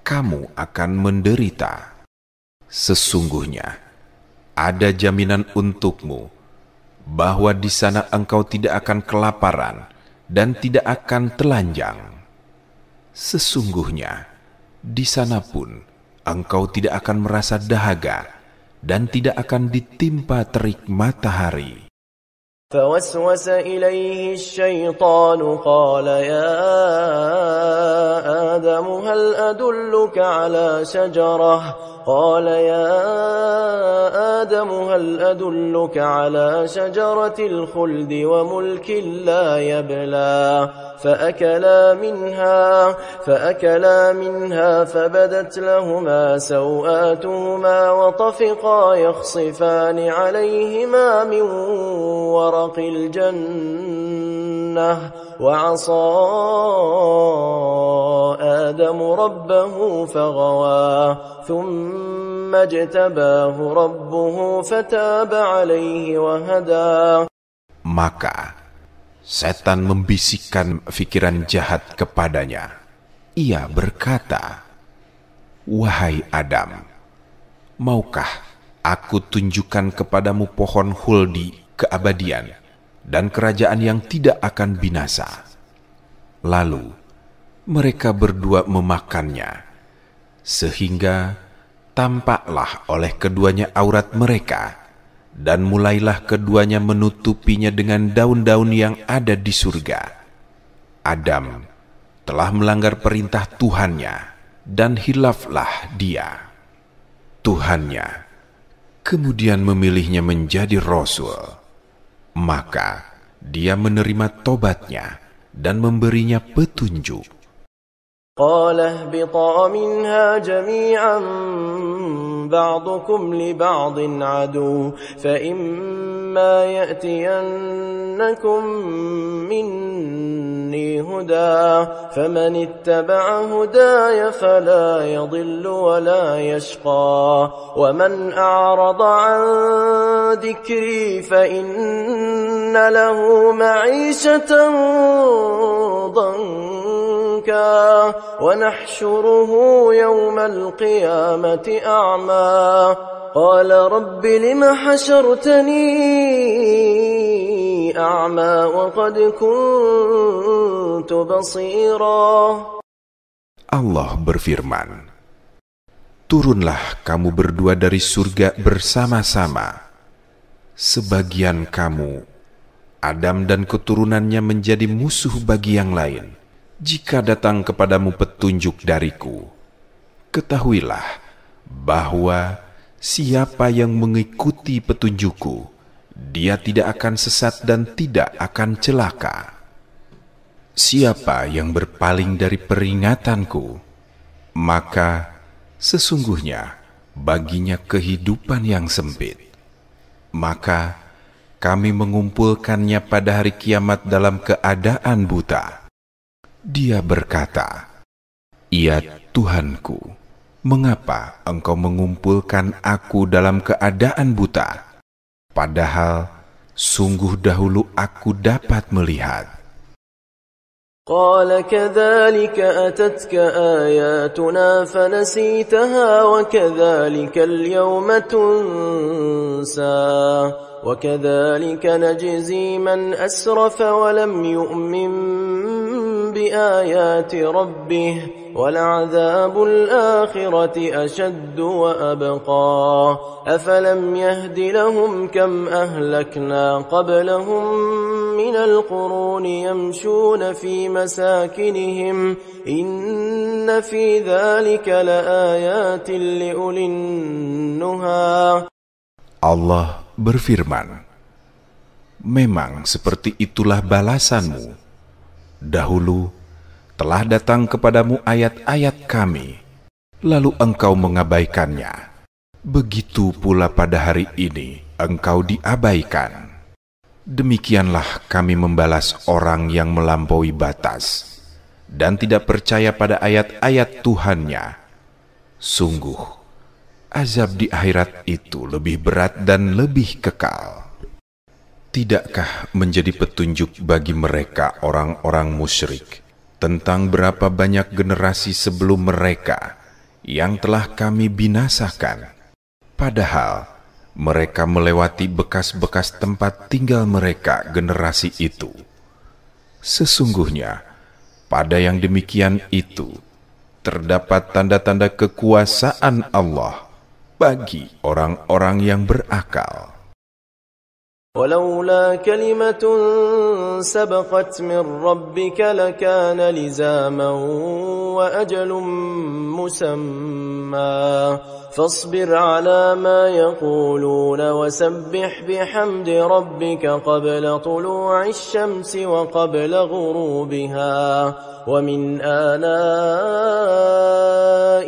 kamu akan menderita. Sesungguhnya, ada jaminan untukmu bahwa di sana engkau tidak akan kelaparan dan tidak akan telanjang. Sesungguhnya, di sana pun engkau tidak akan merasa dahaga dan tidak akan ditimpa terik matahari. فوسوس إليه الشيطان قال يا آدم هل أدلك على شجرة قال يا آدم هل أدلك على شجرة الخلد وملك لا يبلى فأكلا منها فبدت لهما سوآتهما وطفقا يخصفان عليهما من ورق الجنة وعصى آدم ربه فغوى ثم اجتباه ربه فتاب عليه وهدى. Maka setan membisikkan pikiran jahat kepadanya. Ia berkata, "Wahai Adam, maukah aku tunjukkan kepadamu pohon huldi, keabadian, dan kerajaan yang tidak akan binasa?" Lalu mereka berdua memakannya, sehingga tampaklah oleh keduanya aurat mereka, dan mulailah keduanya menutupinya dengan daun-daun yang ada di surga. Adam telah melanggar perintah Tuhannya, dan hilaflah dia. Tuhannya kemudian memilihnya menjadi Rasul. Maka dia menerima tobatnya dan memberinya petunjuk. قال اهبطا منها جميعا بعضكم لبعض عدو فإما يأتينكم مني هدى فمن اتبع هداي فلا يضل ولا يشقى ومن أعرض عن ذكري فإن له معيشة ضنكا ونحشره يوم القيامة أعمى قال رب لم حشرتني أعمى وقد كنت بصيرا. Allah berfirman, "Turunlah kamu berdua dari surga bersama-sama. Sebagian kamu, Adam dan keturunannya, menjadi musuh bagi yang lain. Jika datang kepadamu petunjuk dariku, ketahuilah bahwa siapa yang mengikuti petunjukku, dia tidak akan sesat dan tidak akan celaka. Siapa yang berpaling dari peringatanku, maka sesungguhnya baginya kehidupan yang sempit. Maka kami mengumpulkannya pada hari kiamat dalam keadaan buta." Dia berkata, "Ya Tuhanku, mengapa engkau mengumpulkan aku dalam keadaan buta? Padahal sungguh dahulu aku dapat melihat." قال كذلك أتتك آياتنا فنسيتها وكذلك اليوم تنسى وكذلك نجزي من أسرف ولم يؤمن بآيات ربه ولعذاب الآخرة أشد وأبقى أفلم يهد لهم كم أهلكنا قبلهم من القرون يمشون في مساكنهم إن في ذلك لآيات لأولي النهى. Allah berfirman, "Memang seperti itulah balasanmu. Dahulu telah datang kepadamu ayat-ayat kami, lalu engkau mengabaikannya. Begitu pula pada hari ini engkau diabaikan. Demikianlah kami membalas orang yang melampaui batas dan tidak percaya pada ayat-ayat Tuhannya. Sungguh, azab di akhirat itu lebih berat dan lebih kekal. Tidakkah menjadi petunjuk bagi mereka orang-orang musyrik tentang berapa banyak generasi sebelum mereka yang telah kami binasakan, padahal mereka melewati bekas-bekas tempat tinggal mereka generasi itu. Sesungguhnya pada yang demikian itu terdapat tanda-tanda kekuasaan Allah bagi orang-orang yang berakal. ولولا كلمة سبقت من ربك لكان لزاما وأجل مسمى فاصبر على ما يقولون وسبح بحمد ربك قبل طلوع الشمس وقبل غروبها ومن آناء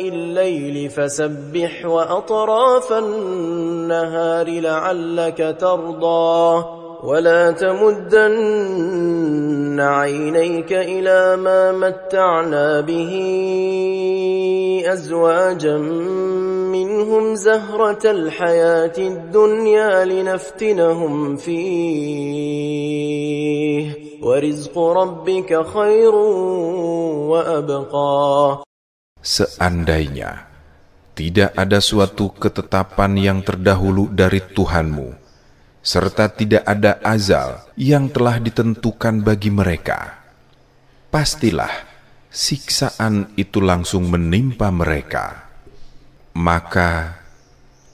الليل فسبح وأطراف النهار لعلك ترضى ولا تمدن عينيك إلى ما متعنا به أزواجا منهم زهرة الحياة الدنيا لنفتنهم فيه ورزق ربك خير وأبقى. Seandainya tidak ada suatu ketetapan yang terdahulu dari Tuhanmu, serta tidak ada azal yang telah ditentukan bagi mereka, pastilah siksaan itu langsung menimpa mereka. Maka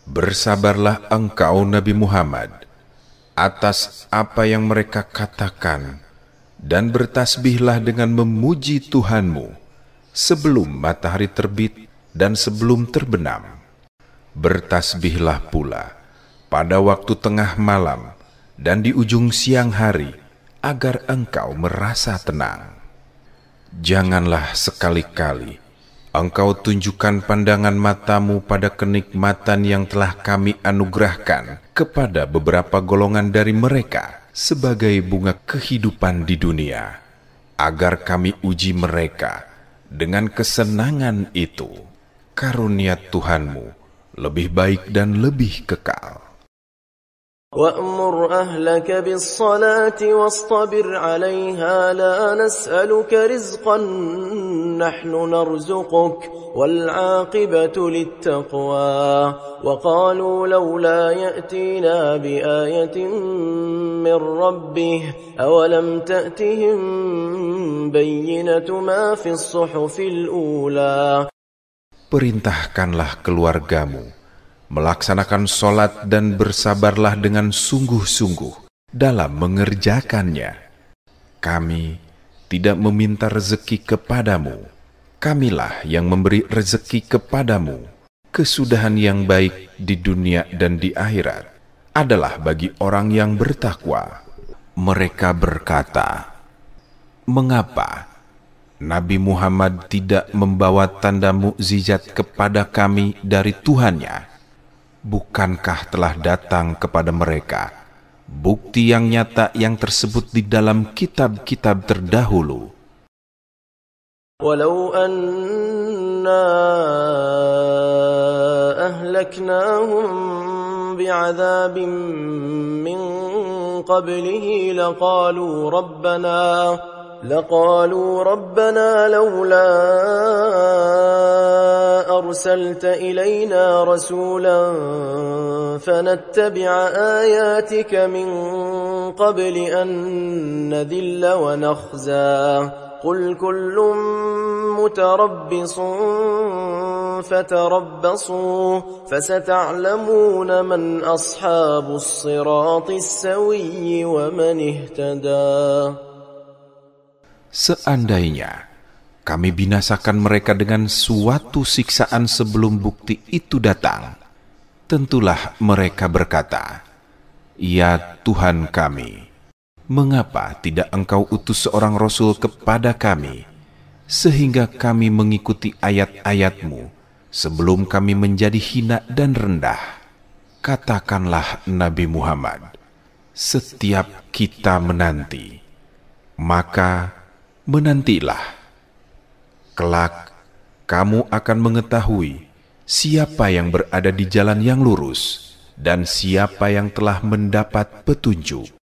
bersabarlah engkau Nabi Muhammad atas apa yang mereka katakan, dan bertasbihlah dengan memuji Tuhanmu sebelum matahari terbit dan sebelum terbenam. Bertasbihlah pula pada waktu tengah malam dan di ujung siang hari, agar engkau merasa tenang. Janganlah sekali-kali engkau tunjukkan pandangan matamu pada kenikmatan yang telah kami anugerahkan kepada beberapa golongan dari mereka sebagai bunga kehidupan di dunia, agar kami uji mereka dengan kesenangan itu. Karunia Tuhanmu lebih baik dan lebih kekal. وَأْمُرْ أَهْلَكَ بِالصَّلَاةِ وَاصْطَبِرْ عَلَيْهَا لَا نَسْأَلُكَ رِزْقًا نَحْنُ نَرْزُقُكَ وَالْعَاقِبَةُ لِلتَّقْوَى وَقَالُوا لَوْلَا يَأْتِينَا بِآيَةٍ مِّن رَّبِّهِ أَوَلَمْ تَأْتِهِم بَيِّنَةُ مَا فِي الصُّحُفِ الْأُولَى. Perintahkanlah keluargamu melaksanakan sholat dan bersabarlah dengan sungguh-sungguh dalam mengerjakannya. Kami tidak meminta rezeki kepadamu. Kamilah yang memberi rezeki kepadamu. Kesudahan yang baik di dunia dan di akhirat adalah bagi orang yang bertakwa. Mereka berkata, mengapa Nabi Muhammad tidak membawa tanda mukjizat kepada kami dari Tuhannya? Bukankah telah datang kepada mereka bukti yang nyata yang tersebut di dalam kitab-kitab terdahulu? Walau anna ahlaknahum bi'adzabin min qablihi لقالوا ربنا لولا أرسلت إلينا رسولا فنتبع آياتك من قبل أن نذل ونخزى قل كل متربص فتربصوا فستعلمون من أصحاب الصراط السوي ومن اهتدى. Seandainya kami binasakan mereka dengan suatu siksaan sebelum bukti itu datang, tentulah mereka berkata, ya Tuhan kami, mengapa tidak engkau utus seorang Rasul kepada kami, sehingga kami mengikuti ayat-ayatmu sebelum kami menjadi hina dan rendah? Katakanlah Nabi Muhammad, setiap kita menanti, maka menantilah. Kelak kamu akan mengetahui siapa yang berada di jalan yang lurus dan siapa yang telah mendapat petunjuk.